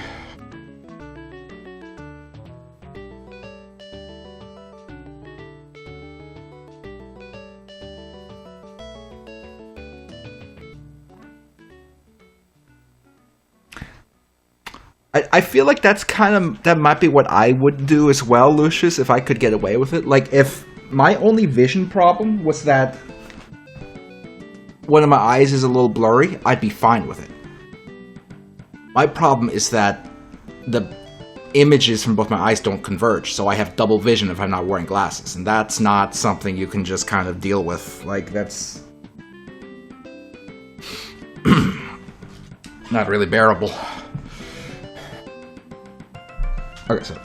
I feel like that might be what I would do as well, Lucius, if I could get away with it. Like, if my only vision problem was that one of my eyes is a little blurry, I'd be fine with it. My problem is that the images from both my eyes don't converge, so I have double vision if I'm not wearing glasses, and that's not something you can just kind of deal with. Like, that's not really bearable. Okay, so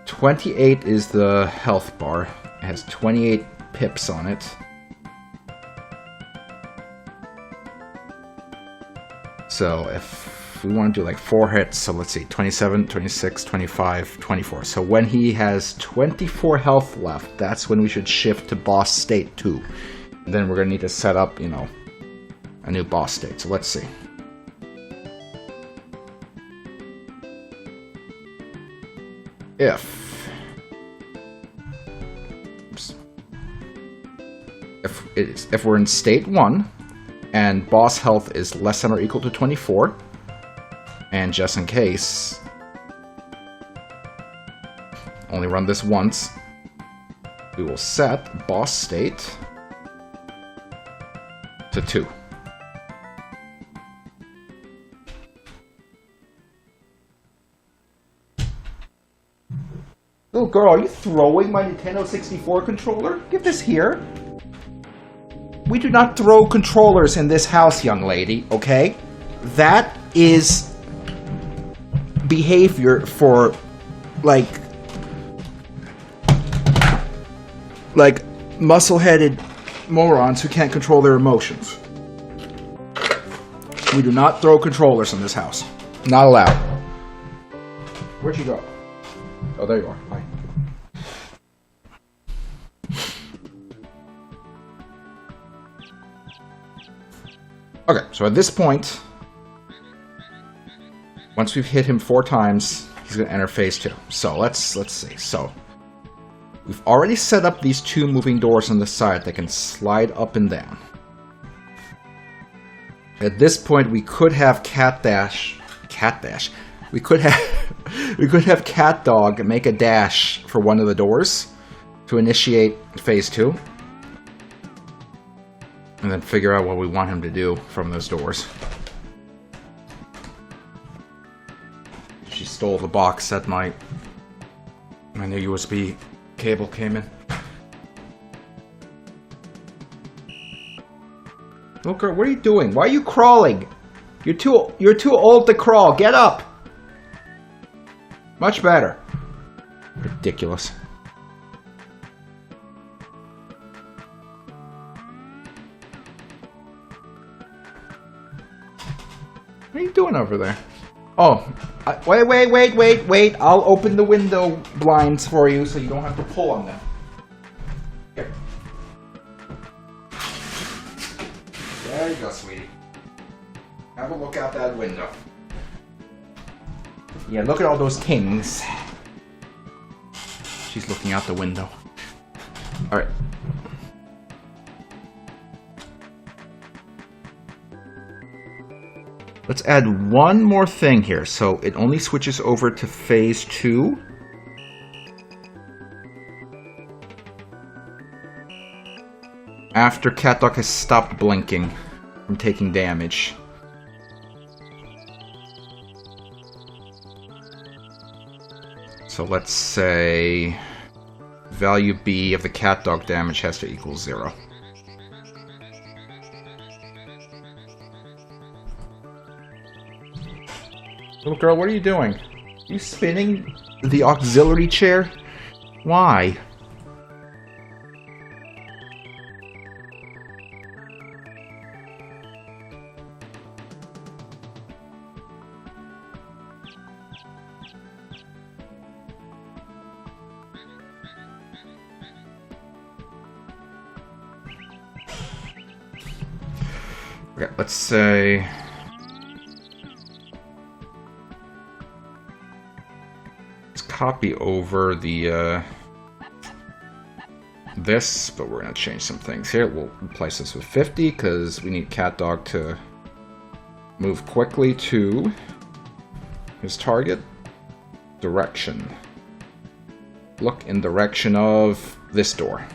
28 is the health bar. It has 28 pips on it. So if we want to do like 4 hits, so let's see, 27, 26, 25, 24. So when he has 24 health left, that's when we should shift to boss state 2. And then we're going to need to set up, you know, a new boss state. So let's see. If we're in state 1 and boss health is less than or equal to 24, and just in case, only run this once, we will set boss state to 2. Little girl, are you throwing my Nintendo 64 controller? Give this here. We do not throw controllers in this house, young lady, okay? That is behavior for, like muscle-headed morons who can't control their emotions. We do not throw controllers in this house. Not allowed. Where'd you go? Oh, there you are. Hi. Okay, so at this point, once we've hit him 4 times, he's going to enter phase 2. So let's see. So we've already set up these 2 moving doors on the side that can slide up and down. At this point, we could have we could have Cat Dog make a dash for one of the doors to initiate phase 2. And then figure out what we want him to do from those doors. She stole the box that my new USB cable came in. Little girl, what are you doing? Why are you crawling? You're too old to crawl. Get up. Much better. Ridiculous. What are you doing over there? Oh, wait. I'll open the window blinds for you so you don't have to pull on them. Here. There you go, sweetie. Have a look out that window. Yeah, look at all those kings. She's looking out the window. Alright. Let's add one more thing here. So it only switches over to phase 2. After CatDog has stopped blinking from taking damage. So let's say value B of the CatDog damage has to equal 0. Little girl, what are you doing? Are you spinning the auxiliary chair? Why? Okay, let's say... let's copy over the, this, but we're going to change some things here. We'll replace this with 50, because we need CatDog to move quickly to his target. Direction. Look in direction of this door.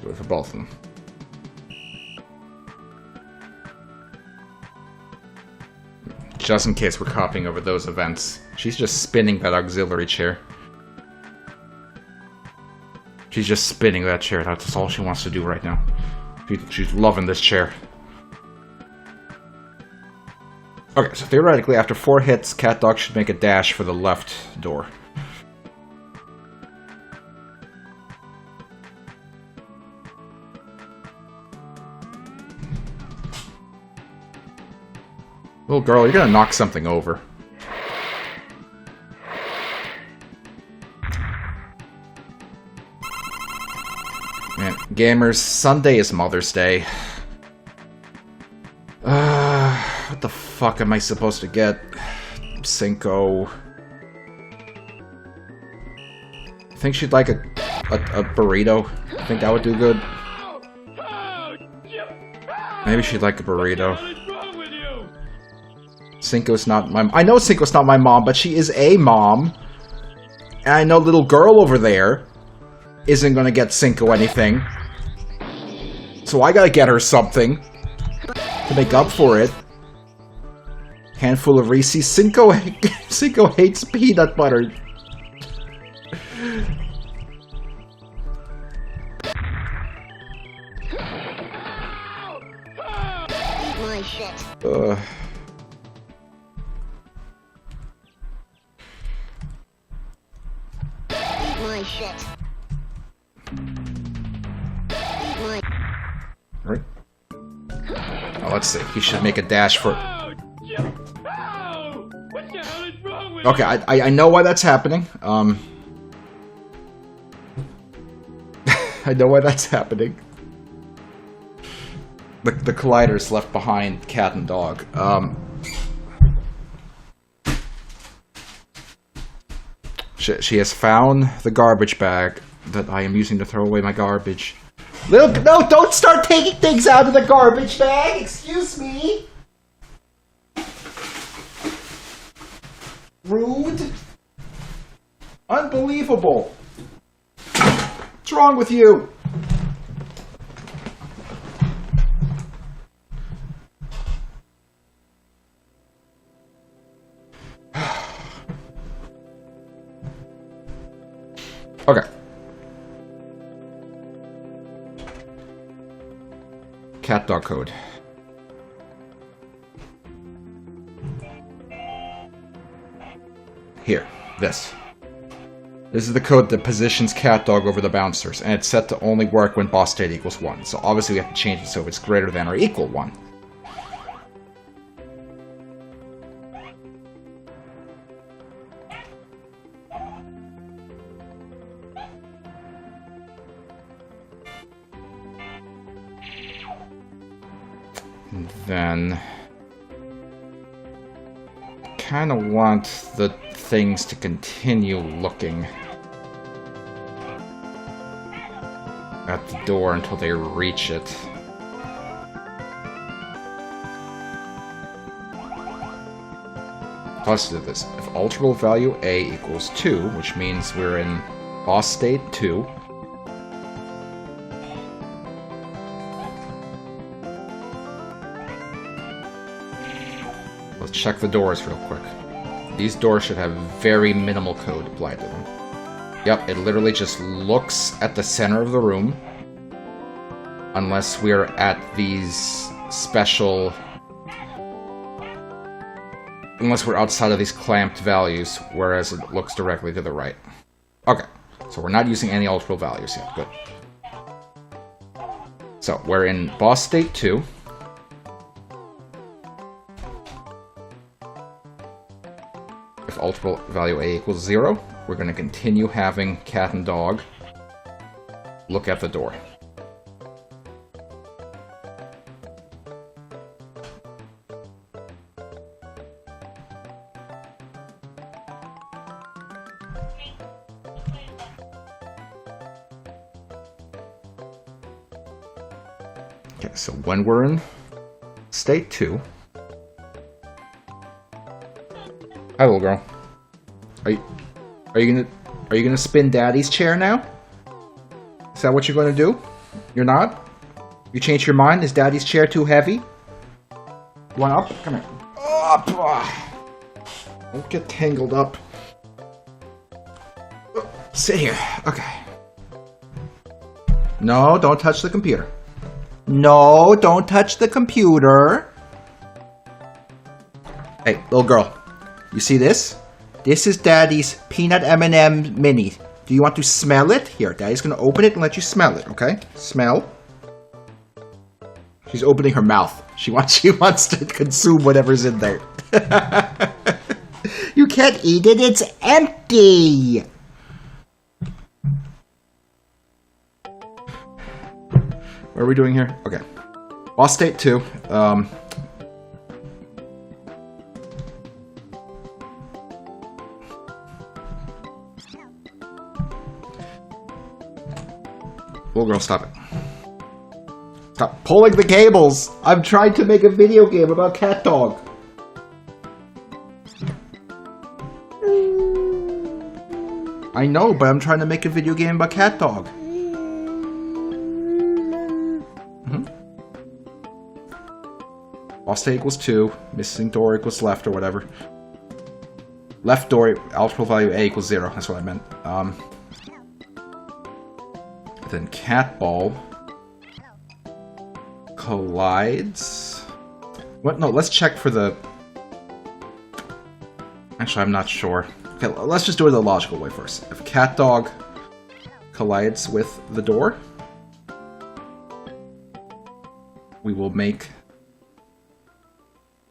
Do it for both of them. Just in case we're copying over those events. She's just spinning that auxiliary chair. She's just spinning that chair. That's all she wants to do right now. She's loving this chair. Okay, so theoretically, after 4 hits, CatDog should make a dash for the left door. Little girl, you're gonna knock something over. Man, gamers, Sunday is Mother's Day. What the fuck am I supposed to get? Cinco. I think she'd like a burrito. I think that would do good. Maybe she'd like a burrito. Cinco's not my... I know Cinco's not my mom, but she is a mom. And I know little girl over there isn't gonna get Cinco anything. So I gotta get her something to make up for it. Handful of Reese's. Cinco hates peanut butter. Eat my shit. Eat my shit. Eat my... Right. Now let's see. He should make a dash for... Okay, I know why that's happening. I know why that's happening. The collider's left behind cat and dog. She has found the garbage bag that I am using to throw away my garbage. No, don't start taking things out of the garbage bag! Excuse me! Rude. Unbelievable. What's wrong with you? Okay. CatDog code. Here, this. This is the code that positions CatDog over the bouncers, and it's set to only work when boss state equals 1. So obviously we have to change it so it's greater than or equal 1. And then... kind of want the things to continue looking at the door until they reach it. Let's do this. If alterable value A equals 2, which means we're in boss state 2, let's check the doors real quick. These doors should have very minimal code applied to them. Yep, it literally just looks at the center of the room. Unless we're at these special Unless we're outside of these clamped values, whereas it looks directly to the right. Okay, so we're not using any alternate values yet. Good. So, we're in boss state 2. If alternate value A equals 0, we're going to continue having cat and dog look at the door. Okay, so when we're in state 2... Hi, little girl. Are you gonna spin Daddy's chair now? Is that what you're gonna do? You're not? You changed your mind? Is Daddy's chair too heavy? You want up? Come here. Up! Don't get tangled up. Sit here. Okay. No, don't touch the computer. No, don't touch the computer. Hey, little girl. You see this? This is Daddy's peanut M&M mini. Do you want to smell it? Here, Daddy's gonna open it and let you smell it, okay? Smell. She's opening her mouth. She wants to consume whatever's in there. You can't eat it, it's empty! What are we doing here? Okay. Boss state 2. Little girl, stop it. Stop pulling the cables! I'm trying to make a video game about cat dog. I know, but I'm trying to make a video game about cat dog. Boss state equals 2. Missing door equals left or whatever. Left door, alternate value A equals 0. That's what I meant. Then cat ball collides. What? No, let's check for the... Actually, I'm not sure. Okay, let's just do it the logical way first. If cat dog collides with the door, we will make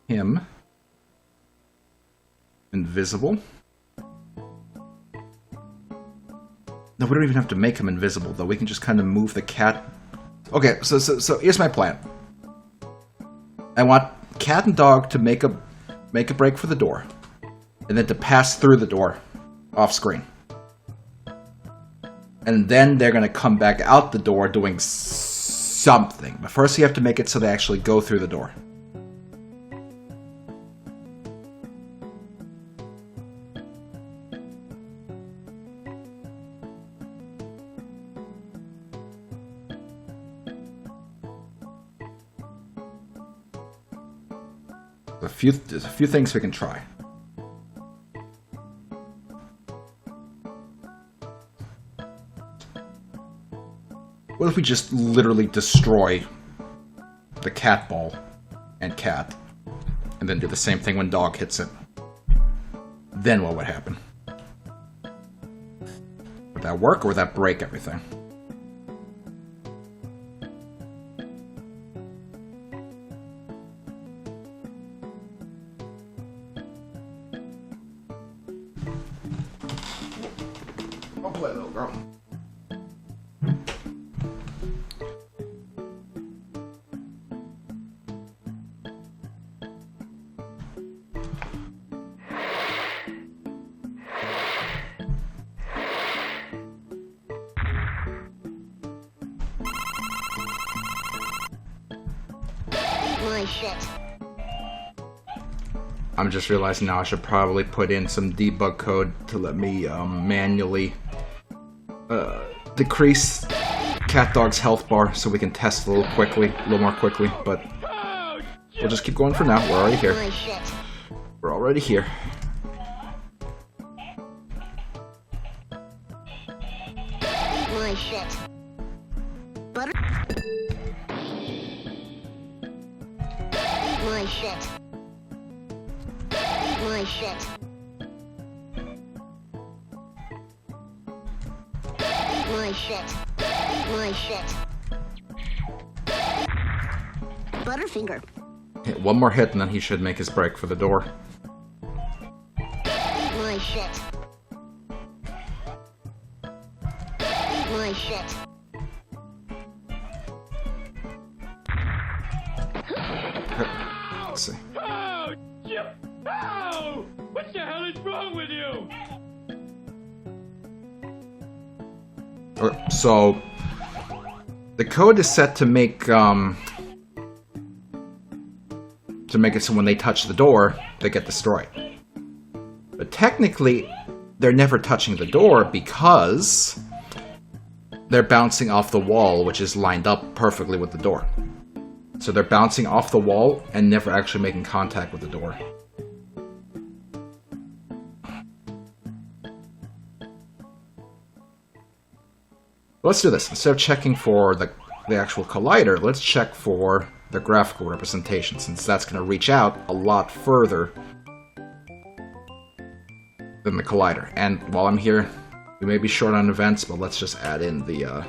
him invisible. No, we don't even have to make him invisible, though. We can just kind of move the cat... Okay, so here's my plan. I want cat and dog to make a break for the door. And then to pass through the door off screen. And then they're going to come back out the door doing something. But first you have to make it so they actually go through the door. There's a few things we can try. What if we just literally destroy the cat ball and cat, and then do the same thing when dog hits it? Then what would happen? Would that work, or would that break everything? I'll play, little girl. My shit. I'm just realizing now I should probably put in some debug code to let me manually decrease cat dog's health bar so we can test a little more quickly, but we'll just keep going for now. We're already here. My shit. We're already here. My shit. Butter. My shit. my shit. Eat my shit. Eat my shit. Butterfinger. Hit one more hit and then he should make his break for the door. Eat my shit. Eat my shit. Let's see. Oh, Chip! Oh! What the hell is wrong with you? Okay, so the code is set to make it so when they touch the door, they get destroyed. But technically, they're never touching the door because they're bouncing off the wall, which is lined up perfectly with the door. So they're bouncing off the wall and never actually making contact with the door. Let's do this. Instead of checking for the actual collider, let's check for the graphical representation, since that's going to reach out a lot further than the collider. And while I'm here, we may be short on events, but let's just add in the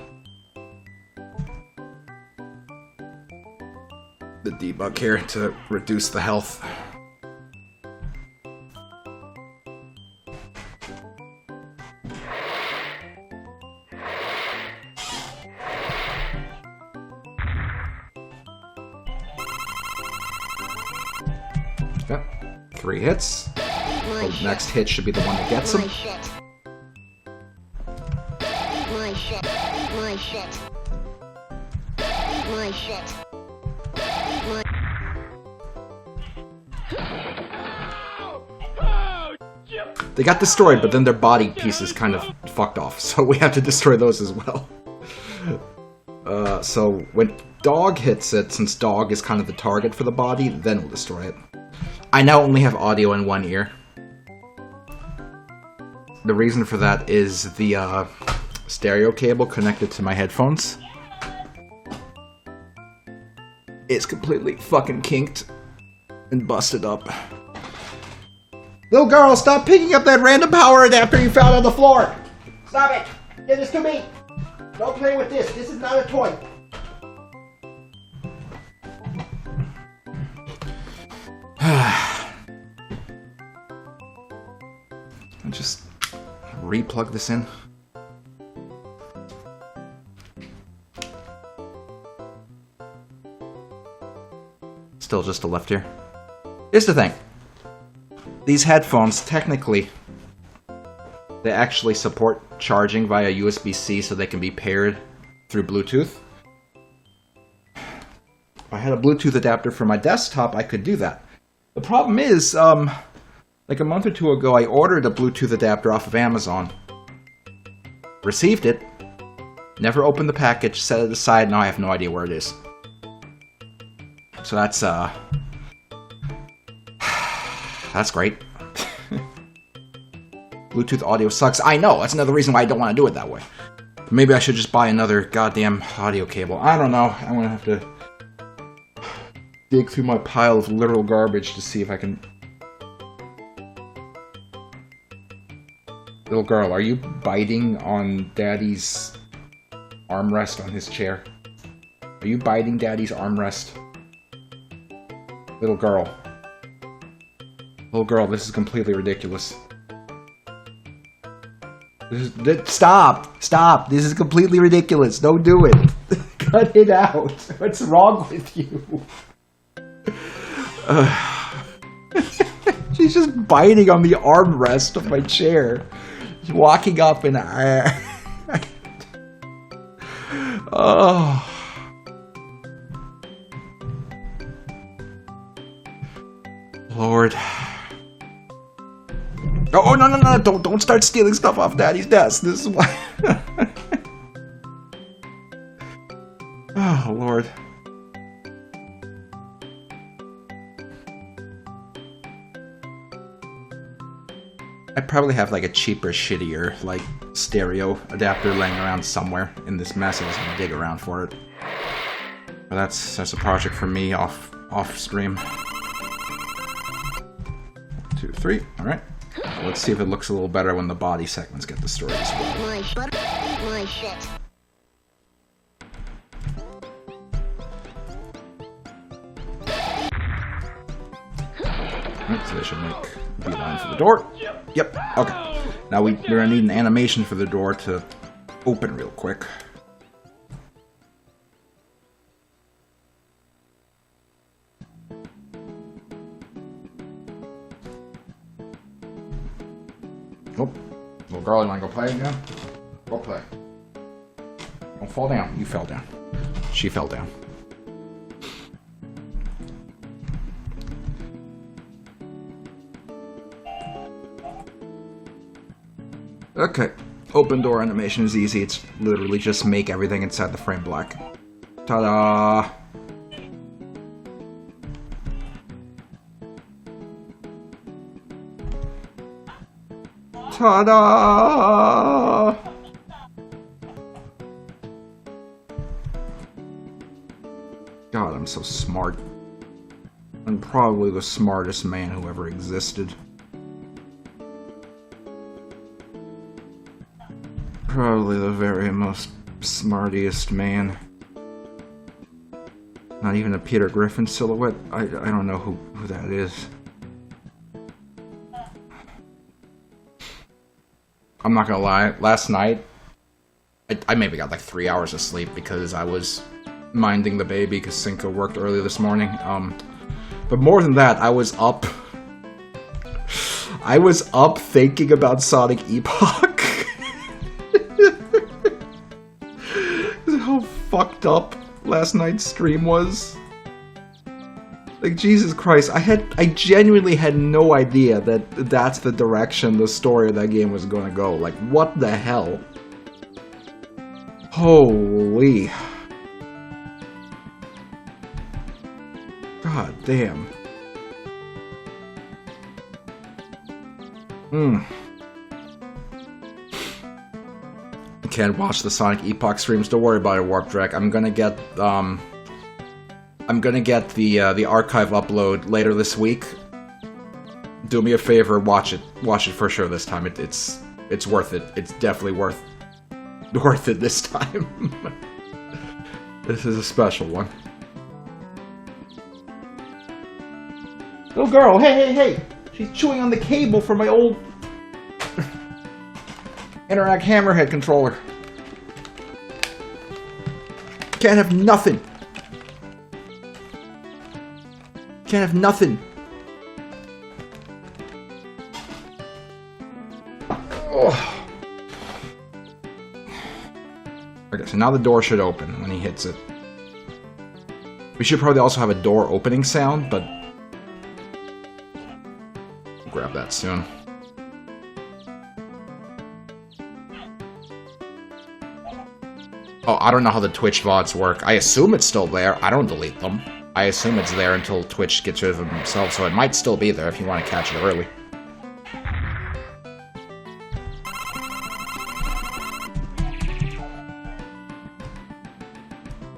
debug here to reduce the health. Yep, 3 hits. My The next hit should be the one that gets My him. shit. Eat my shit. Eat my shit. Eat my shit. Eat my. Oh, Chip! They got destroyed, but then their body pieces kind of fucked off, so we have to destroy those as well. So when dog hits it, since dog is kind of the target for the body, then we'll destroy it. I now only have audio in one ear. The reason for that is the stereo cable connected to my headphones. It's completely fucking kinked and busted up. Little girl, stop picking up that random power adapter you found on the floor! Stop it! Give this to me! Don't play with this. This is not a toy. I'll just re-plug this in. Still just a left ear. Here's the thing. These headphones, technically, they actually support charging via USB-C so they can be paired through Bluetooth. If I had a Bluetooth adapter for my desktop, I could do that. The problem is, like a month or two ago, I ordered a Bluetooth adapter off of Amazon. Received it. Never opened the package, set it aside, now I have no idea where it is. So that's great. Bluetooth audio sucks. I know, that's another reason why I don't want to do it that way. Maybe I should just buy another goddamn audio cable. I don't know. I'm gonna have to dig through my pile of literal garbage to see if I can... Little girl, are you biting on Daddy's armrest on his chair? Are you biting Daddy's armrest? Little girl. Little girl, this is completely ridiculous. Stop! Stop! This is completely ridiculous. Don't do it. Cut it out. What's wrong with you? She's just biting on the armrest of my chair. She's walking up and oh. Lord. Oh, no, don't start stealing stuff off Daddy's desk. This is why. Oh, Lord. I probably have like a cheaper, shittier, like stereo adapter laying around somewhere in this mess. I just gonna dig around for it. But that's a project for me off stream. 2, 3. Alright. Let's see if it looks a little better when the body segments get destroyed as well. Eat my shit. Alright, so they should make a beeline for the door. Yep, okay. Now we're gonna need an animation for the door to open real quick. Oh, little girl, you wanna go play again? Go play. Don't fall down. You fell down. She fell down. Okay, open door animation is easy. It's literally just make everything inside the frame black. Ta-da! Ta-da! God, I'm so smart. I'm probably the smartest man who ever existed. Probably the very most smartiest man. Not even a Peter Griffin silhouette. I don't know who that is. I'm not gonna lie, last night I maybe got like 3 hours of sleep because I was minding the baby because Cinco worked early this morning. But more than that, I was up thinking about Sonic Epoch. How fucked up last night's stream was. Like, Jesus Christ, I genuinely had no idea that that's the direction the story of that game was gonna go. Like, what the hell? Holy. God damn. Can't watch the Sonic Epoch streams. Don't worry about it, Warp Drek. I'm gonna get the archive upload later this week. Do me a favor, watch it for sure this time. It's worth it. It's definitely worth it this time. This is a special one. Little girl, hey! She's chewing on the cable for my old Interact Hammerhead controller. Can't have nothing. Can't have nothing. Oh. Okay, so now the door should open when he hits it. We should probably also have a door opening sound, but we'll grab that soon. Oh, I don't know how the Twitch VODs work. I assume it's still there. I don't delete them. I assume it's there until Twitch gets rid of them themselves, so it might still be there if you want to catch it early.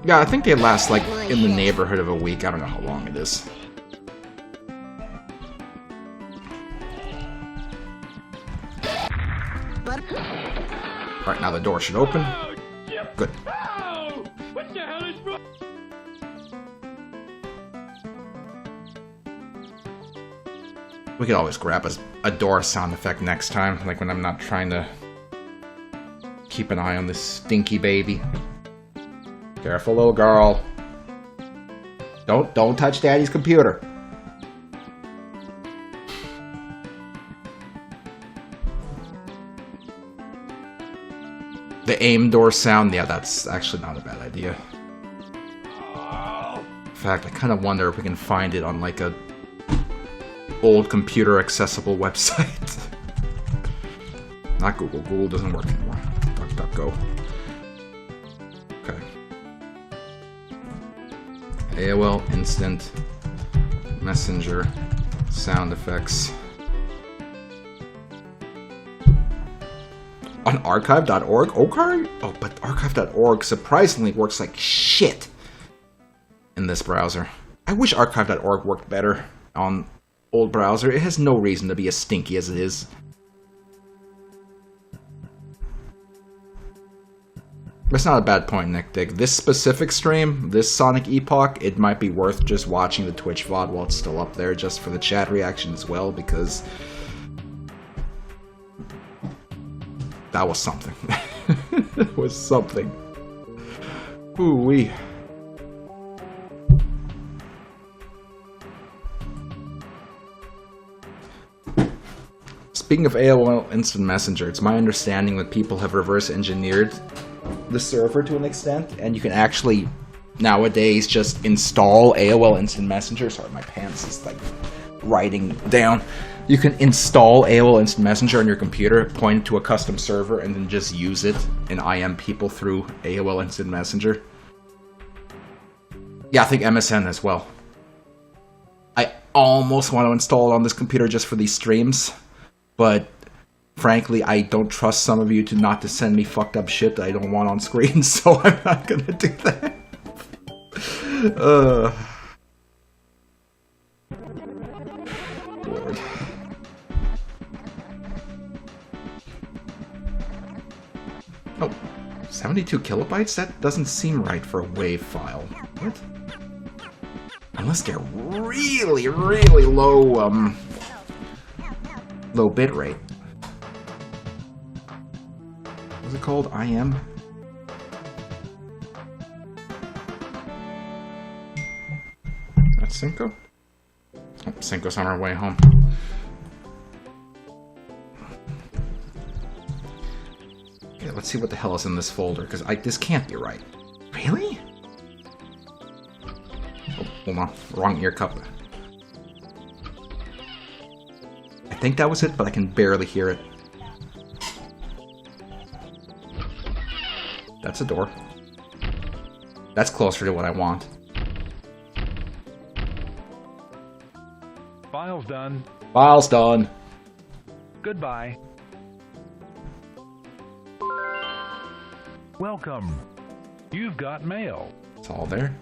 Yeah, I think they last, like, in the neighborhood of a week. I don't know how long it is. Alright, now the door should open. Good. Oh, what the hell is wrong? We could always grab a door sound effect next time, like when I'm not trying to keep an eye on this stinky baby. Careful, little girl. Don't touch Daddy's computer. The aim door sound, yeah, that's actually not a bad idea. In fact, I kind of wonder if we can find it on like a old computer accessible website. Not Google. Google doesn't work anymore. DuckDuckGo. Okay. AOL Instant Messenger sound effects. On archive.org? Okay. Oh, but archive.org surprisingly works like shit in this browser. I wish archive.org worked better on old browser. It has no reason to be as stinky as it is. That's not a bad point, Nick Dick. This specific stream, this Sonic Epoch, it might be worth just watching the Twitch VOD while it's still up there, just for the chat reaction as well, because that was something. It was something. Ooh-wee. Speaking of AOL Instant Messenger, it's my understanding that people have reverse engineered the server to an extent, and you can actually nowadays just install AOL Instant Messenger. Sorry, my pants is like writing down. You can install AOL Instant Messenger on your computer, point it to a custom server, and then just use it and IM people through AOL Instant Messenger. Yeah, I think MSN as well. I almost want to install it on this computer just for these streams, but frankly, I don't trust some of you not to send me fucked up shit that I don't want on screen, so I'm not gonna do that. Lord. Oh, 72 kilobytes? That doesn't seem right for a WAV file. What? Unless they're really, really low, low bitrate. What's it called? IM? Is that Cinco? Oh, Cinco's on our way home. Okay, let's see what the hell is in this folder, because this can't be right. Really? Oh, hold on. Wrong ear cup. I think that was it, but I can barely hear it. That's a door. That's closer to what I want. File's done. File's done. Goodbye. Welcome. You've got mail. It's all there.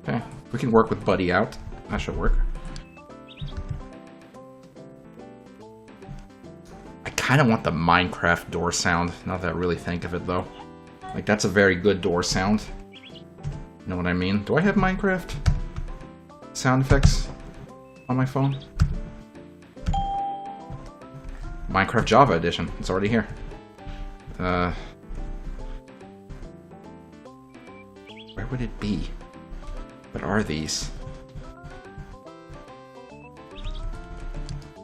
Okay, we can work with Buddy out. That should work. I kind of want the Minecraft door sound, now that I really think of it, though. Like, that's a very good door sound. You know what I mean? Do I have Minecraft sound effects on my phone? Minecraft Java Edition. It's already here. Where would it be? What are these?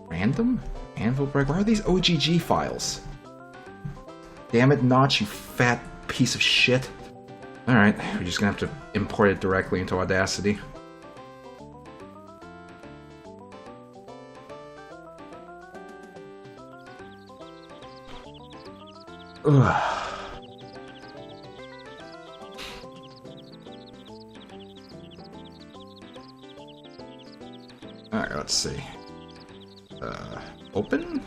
Random? Anvil break? Where are these OGG files? Damn it, Notch, you fat piece of shit. Alright, we're just gonna have to import it directly into Audacity. Ugh. Alright, let's see. Open?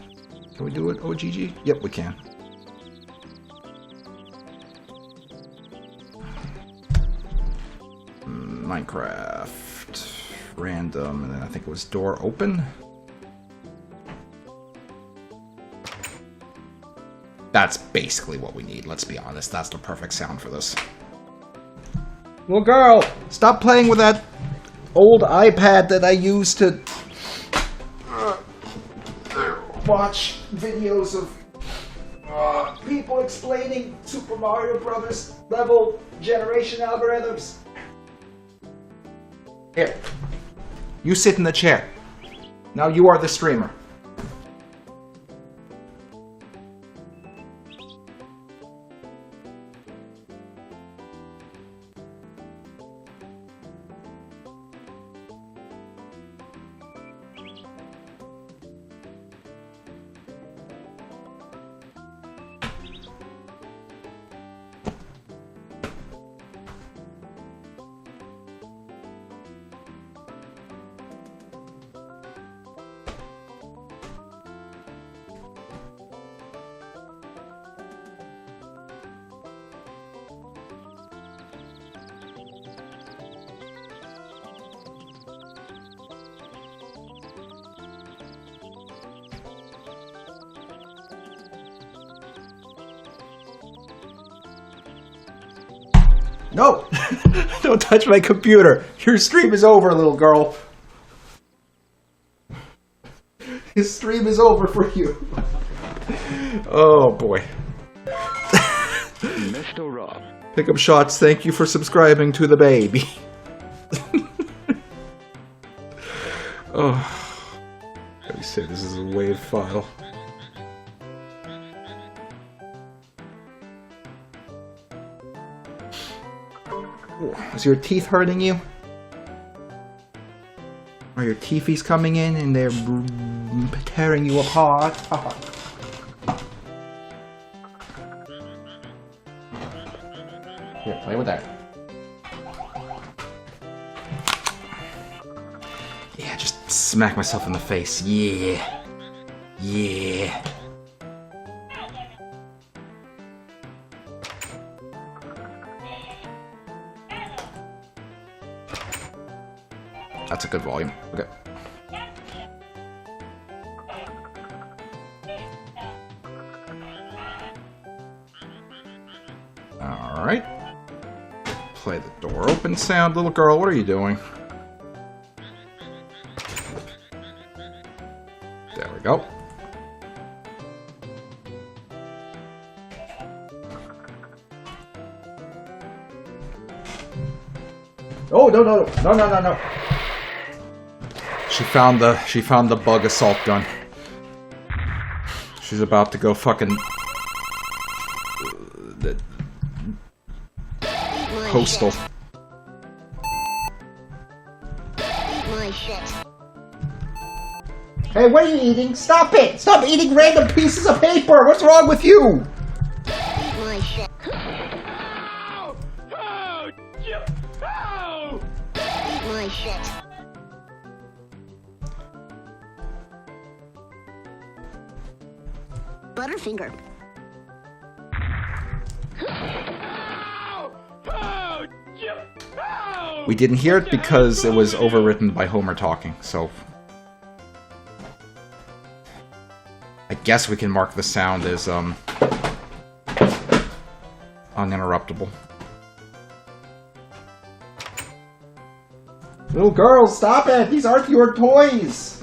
Can we do it OGG? Yep, we can. Minecraft. Random, and then I think it was door open. That's basically what we need, let's be honest. That's the perfect sound for this. Well, girl, stop playing with that old iPad that I used to watch videos of people explaining Super Mario Brothers level generation algorithms. Here, you sit in the chair. Now you are the streamer. No! Don't touch my computer. Your stream is over, little girl. His stream is over for you. Oh, boy. Mr. Rob. Pickup Shots, thank you for subscribing to the baby. Oh. Let me say this is a WAV file. Is your teeth hurting you? Are your teethies coming in and they're tearing you apart? Here, play with that. Yeah, just smack myself in the face. Yeah. Yeah. That's a good volume. Okay. Alright. Play the door open sound. Little girl, what are you doing? There we go. Oh, no. She found the bug assault gun. She's about to go fucking postal. My shit. Hey, what are you eating? Stop it! Stop eating random pieces of paper! What's wrong with you? My shit. Ow! Ow! Ow! My shit. Butterfinger. Ow! Ow! Ow! We didn't hear it because it was overwritten by Homer talking, so... I guess we can mark the sound as, uninterruptible. Little girl, stop it! These aren't your toys!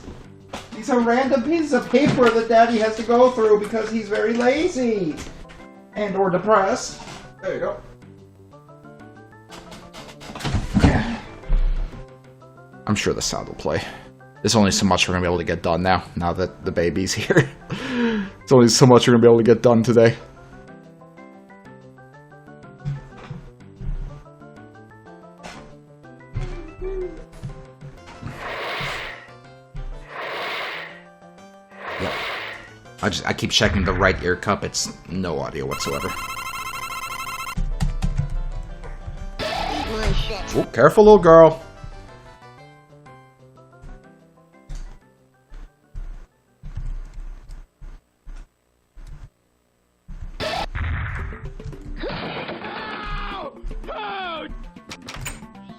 These are random pieces of paper that Daddy has to go through because he's very lazy! And or depressed. There you go. I'm sure the sound will play. There's only so much we're gonna be able to get done now that the baby's here. There's only so much we're gonna be able to get done today. Yep. I keep checking the right ear cup, it's no audio whatsoever. My shit. Oh, careful, little girl.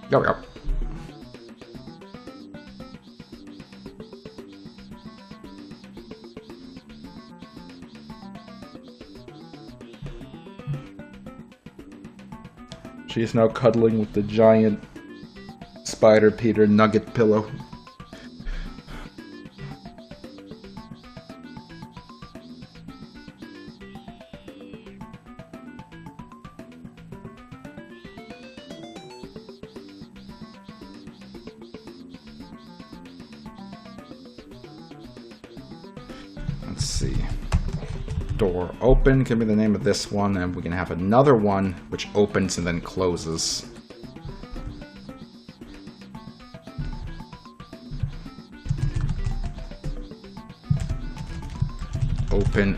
There we go. She is now cuddling with the giant Spider Peter nugget pillow. Let's see. Door open, give me the name of this one, and we can have another one which opens and then closes. Open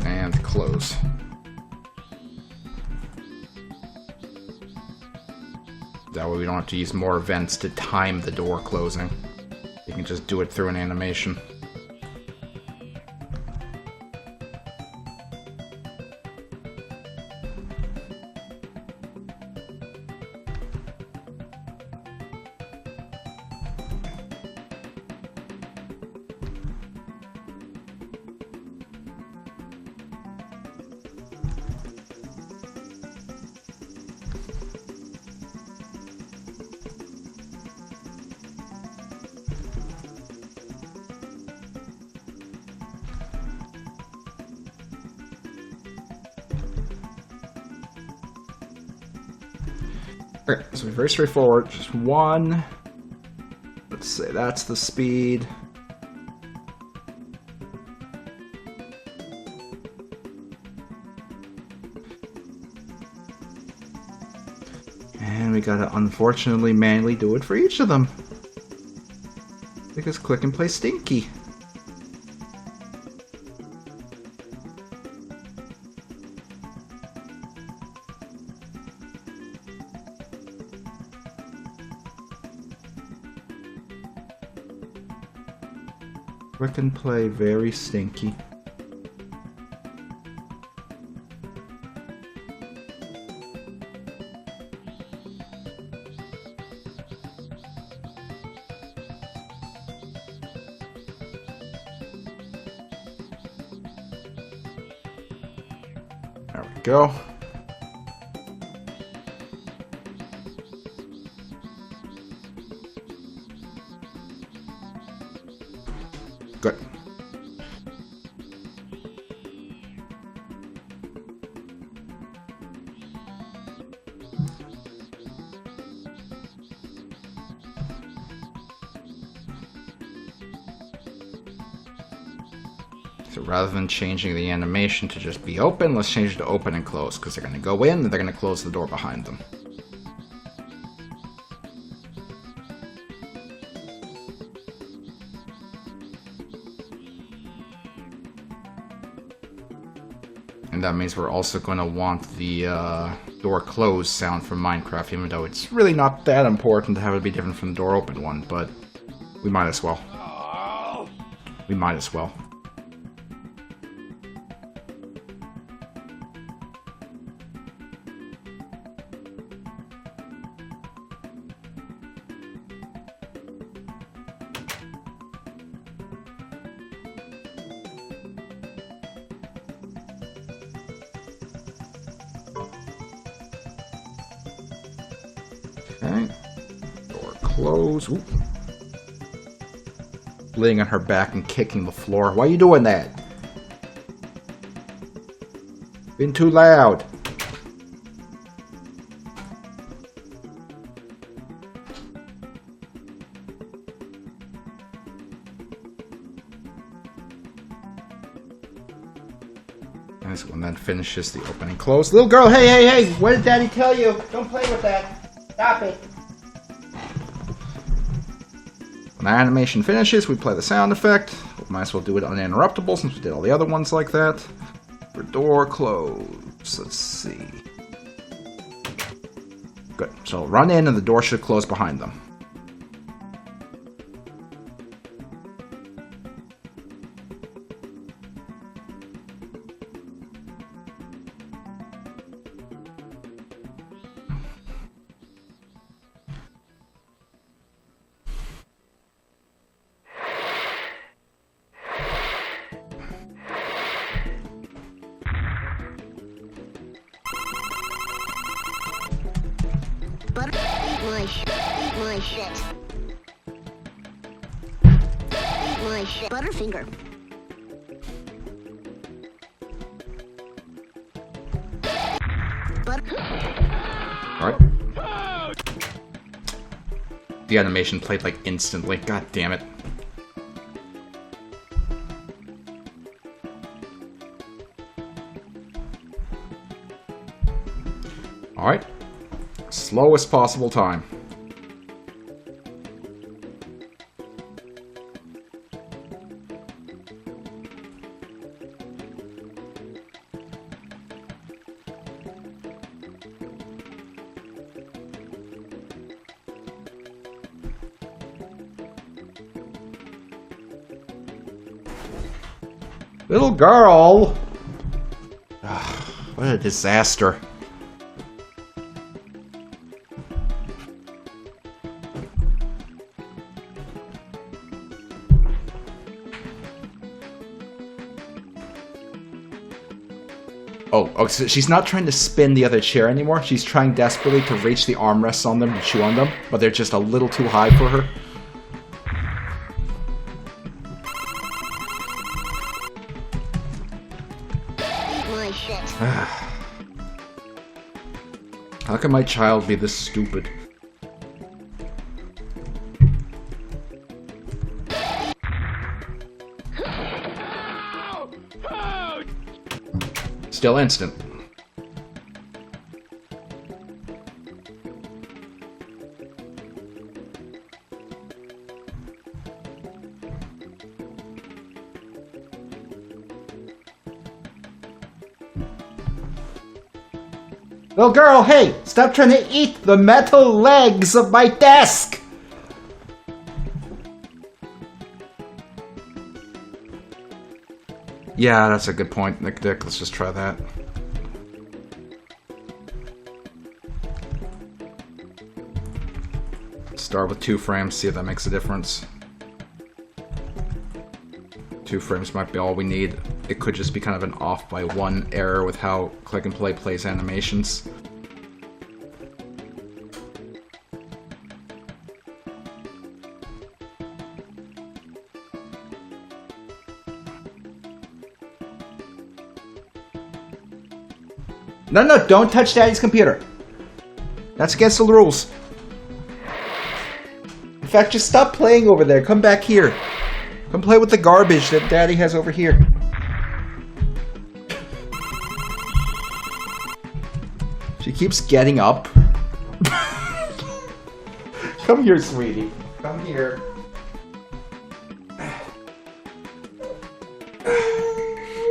and close. That way we don't have to use more events to time the door closing. You can just do it through an animation. Okay, so very straightforward. Just one. Let's say that's the speed. And we gotta unfortunately manually do it for each of them. Because Click and Play stinky. Click and Play very stinky. There we go. Good. So rather than changing the animation to just be open, let's change it to open and close, because they're going to go in and they're going to close the door behind them. And that means we're also going to want the door closed sound from Minecraft, even though it's really not that important to have it be different from the door open one, but we might as well. We might as well. Okay. Door close. Ooh. Laying on her back and kicking the floor. Why are you doing that? Been too loud. This one then finishes the open and close. Little girl, hey, hey, hey! What did Daddy tell you? Don't play with that. Stop it. When the animation finishes, we play the sound effect. We might as well do it uninterruptible since we did all the other ones like that. For door close. Let's see. Good. So run in and the door should close behind them. Eat my shit. Eat my shit. Eat my shit. Butterfinger. Alright. The animation played like instantly. God damn it. Alright. Slowest possible time. Little girl! Ugh, what a disaster. Oh, so she's not trying to spin the other chair anymore. She's trying desperately to reach the armrests on them to chew on them, but they're just a little too high for her. Eat my shit. How can my child be this stupid? Still instant. Little girl, hey! Stop trying to eat the metal legs of my desk! Yeah, that's a good point, Nick Dick. Let's just try that. Start with 2 frames, see if that makes a difference. 2 frames might be all we need. It could just be kind of an off by 1 error with how Click and Play plays animations. No, don't touch Daddy's computer. That's against the rules. In fact, just stop playing over there. Come back here. Come play with the garbage that Daddy has over here. She keeps getting up. Come here, sweetie. Come here.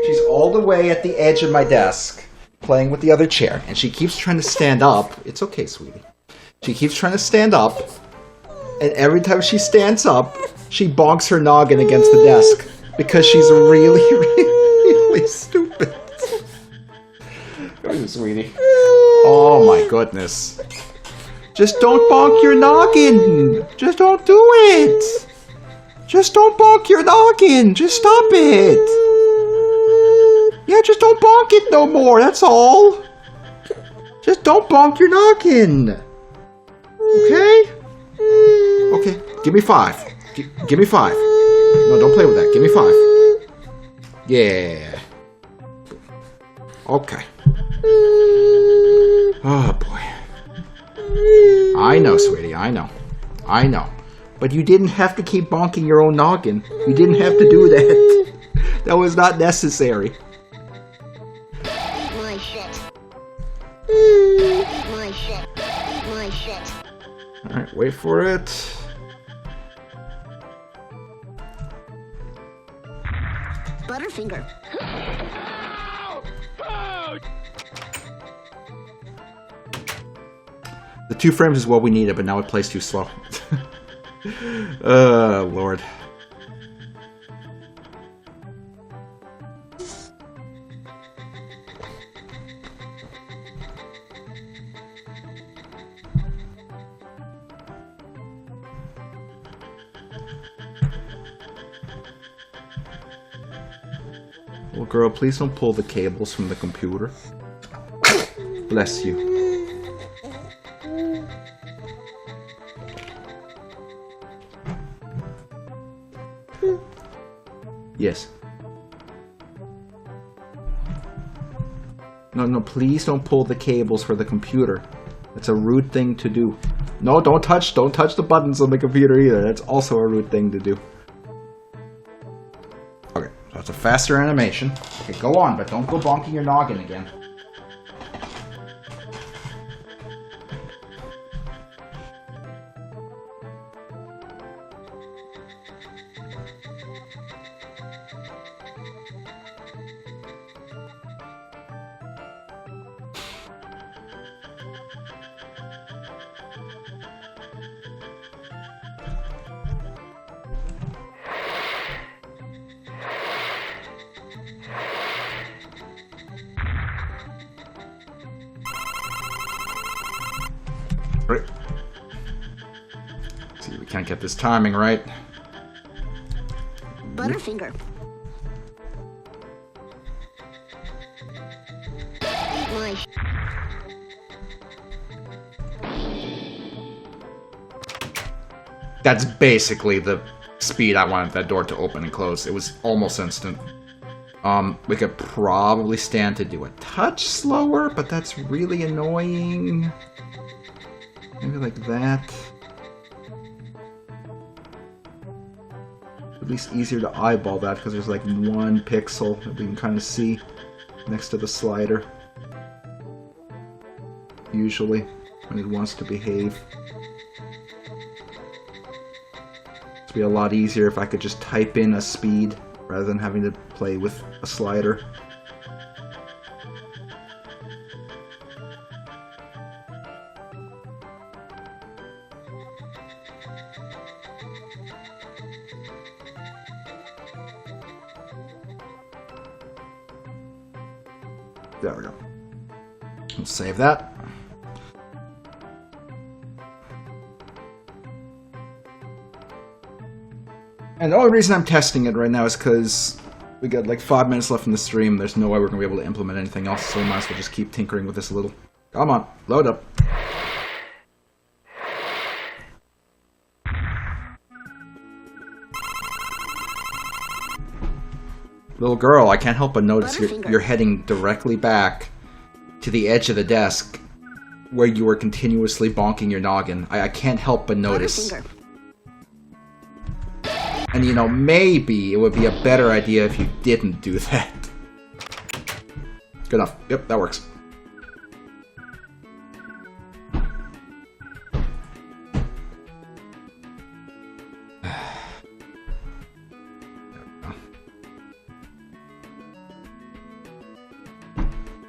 She's all the way at the edge of my desk, playing with the other chair, and she keeps trying to stand up. It's okay, sweetie. She keeps trying to stand up, and every time she stands up, she bonks her noggin against the desk because she's really, really stupid. Come here, sweetie. Oh my goodness. Just don't bonk your noggin. Just don't do it. Just don't bonk your noggin. Just stop it. Yeah, just don't bonk it no more. That's all. Just don't bonk your noggin. Okay? Okay, give me 5. Give me 5. No, don't play with that. Give me 5. Yeah. Okay. Oh, boy. I know, sweetie. I know. I know. But you didn't have to keep bonking your own noggin. You didn't have to do that. That was not necessary. Eat my shit. Eat my shit. Eat my shit. Alright, wait for it. Butterfinger. The 2 frames is what we needed, but now it plays too slow. Lord. Well, girl, please don't pull the cables from the computer. Bless you. Yes. No, please don't pull the cables for the computer. That's a rude thing to do. No, don't touch the buttons on the computer either. That's also a rude thing to do. Okay, so that's a faster animation. Okay, go on, but don't go bonking your noggin again. Right. See, we can't get this timing right. Butterfinger. Eat my shit. That's basically the speed I wanted that door to open and close. It was almost instant. We could probably stand to do a touch slower, but that's really annoying. Maybe like that. At least easier to eyeball that because there's like 1 pixel that we can kind of see next to the slider. Usually, when it wants to behave. It'd be a lot easier if I could just type in a speed rather than having to play with a slider. There we go. We'll save that. And the only reason I'm testing it right now is because we got like 5 minutes left in the stream. There's no way we're going to be able to implement anything else, so we might as well just keep tinkering with this a little. Come on, load up. Little girl, I can't help but notice you're heading directly back to the edge of the desk where you were continuously bonking your noggin. I can't help but notice. And you know, maybe it would be a better idea if you didn't do that. Good enough. Yep, that works.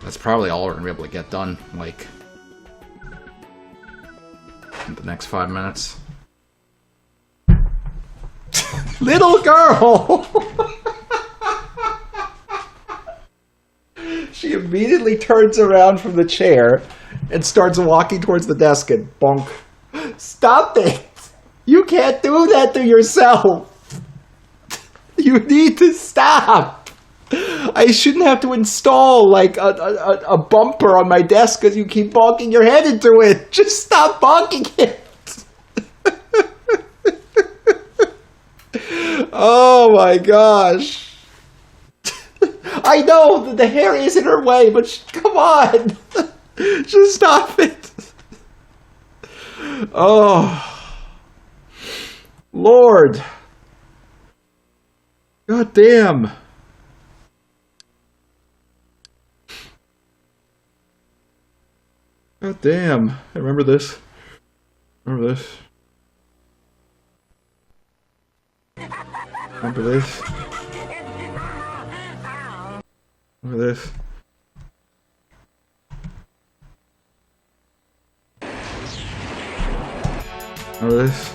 That's probably all we're gonna be able to get done, like, in the next 5 minutes. Little girl! She immediately turns around from the chair and starts walking towards the desk and bonk. Stop it! You can't do that to yourself! You need to stop! I shouldn't have to install, like, a bumper on my desk because you keep bonking your head into it! Just stop bonking it! Oh my gosh. I know that the hair is in her way, but come on. Just stop it. Oh. Lord. God damn. God damn. I remember this. Remember this. Remember this? Remember this? Remember this?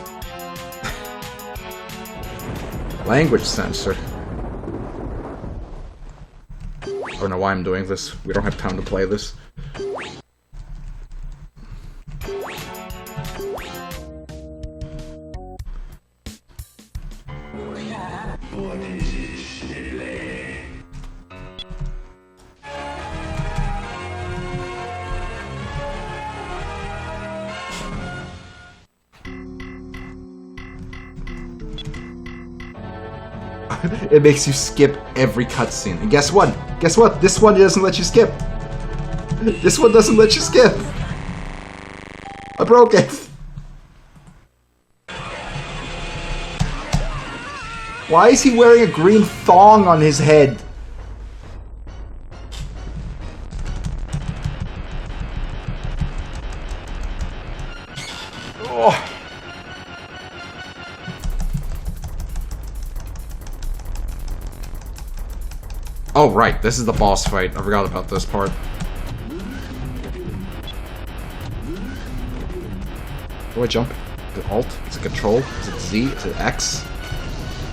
Language sensor. I don't know why I'm doing this. We don't have time to play this. It makes you skip every cutscene. And guess what? Guess what? This one doesn't let you skip. This one doesn't let you skip. I broke it. Why is he wearing a green thong on his head? Oh. Oh, right. This is the boss fight. I forgot about this part. Do I jump? Is it Alt? Is it Control? Is it Z? Is it X?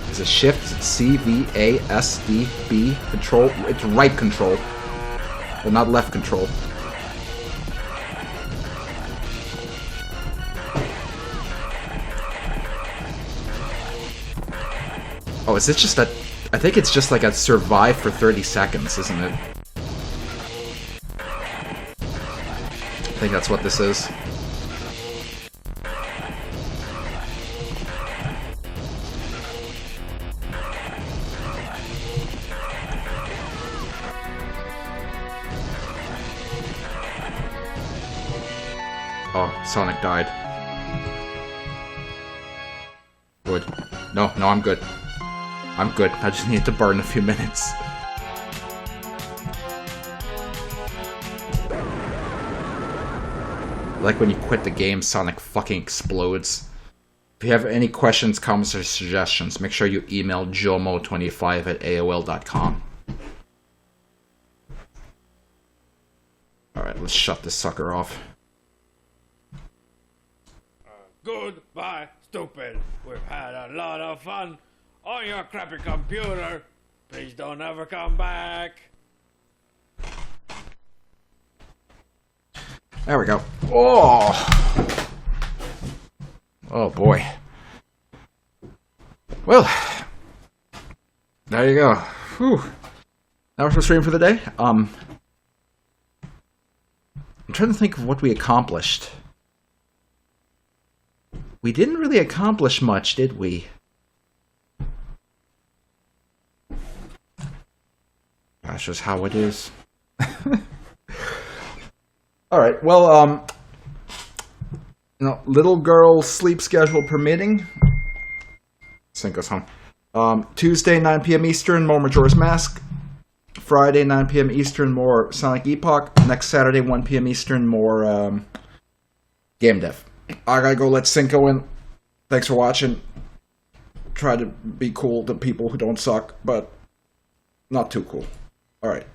Is it Shift? Is it C, V, A, S, D, B? Control? It's right control. Well, not left control. Oh, is it just that... I think it's just like a survive for 30 seconds, isn't it? I think that's what this is. Oh, Sonic died. Good. No, I'm good. I'm good. I just need to burn a few minutes. Like when you quit the game, Sonic fucking explodes. If you have any questions, comments, or suggestions, make sure you email jomo25@aol.com. Alright, let's shut this sucker off. Goodbye, stupid. We've had a lot of fun on your crappy computer. Please don't ever come back. There we go. Oh! Oh boy. Well, there you go. Whew. That was the stream for the day. I'm trying to think of what we accomplished. We didn't really accomplish much, did we? That's just how it is. Alright, well, little girl sleep schedule permitting. Sink us home. Tuesday, 9 p.m. Eastern, more Majora's Mask. Friday, 9 p.m. Eastern, more Sonic Epoch. Next Saturday, 1 p.m. Eastern, more Game Dev. I gotta go let Cinco in. Thanks for watching. Try to be cool to people who don't suck, but not too cool. Alright.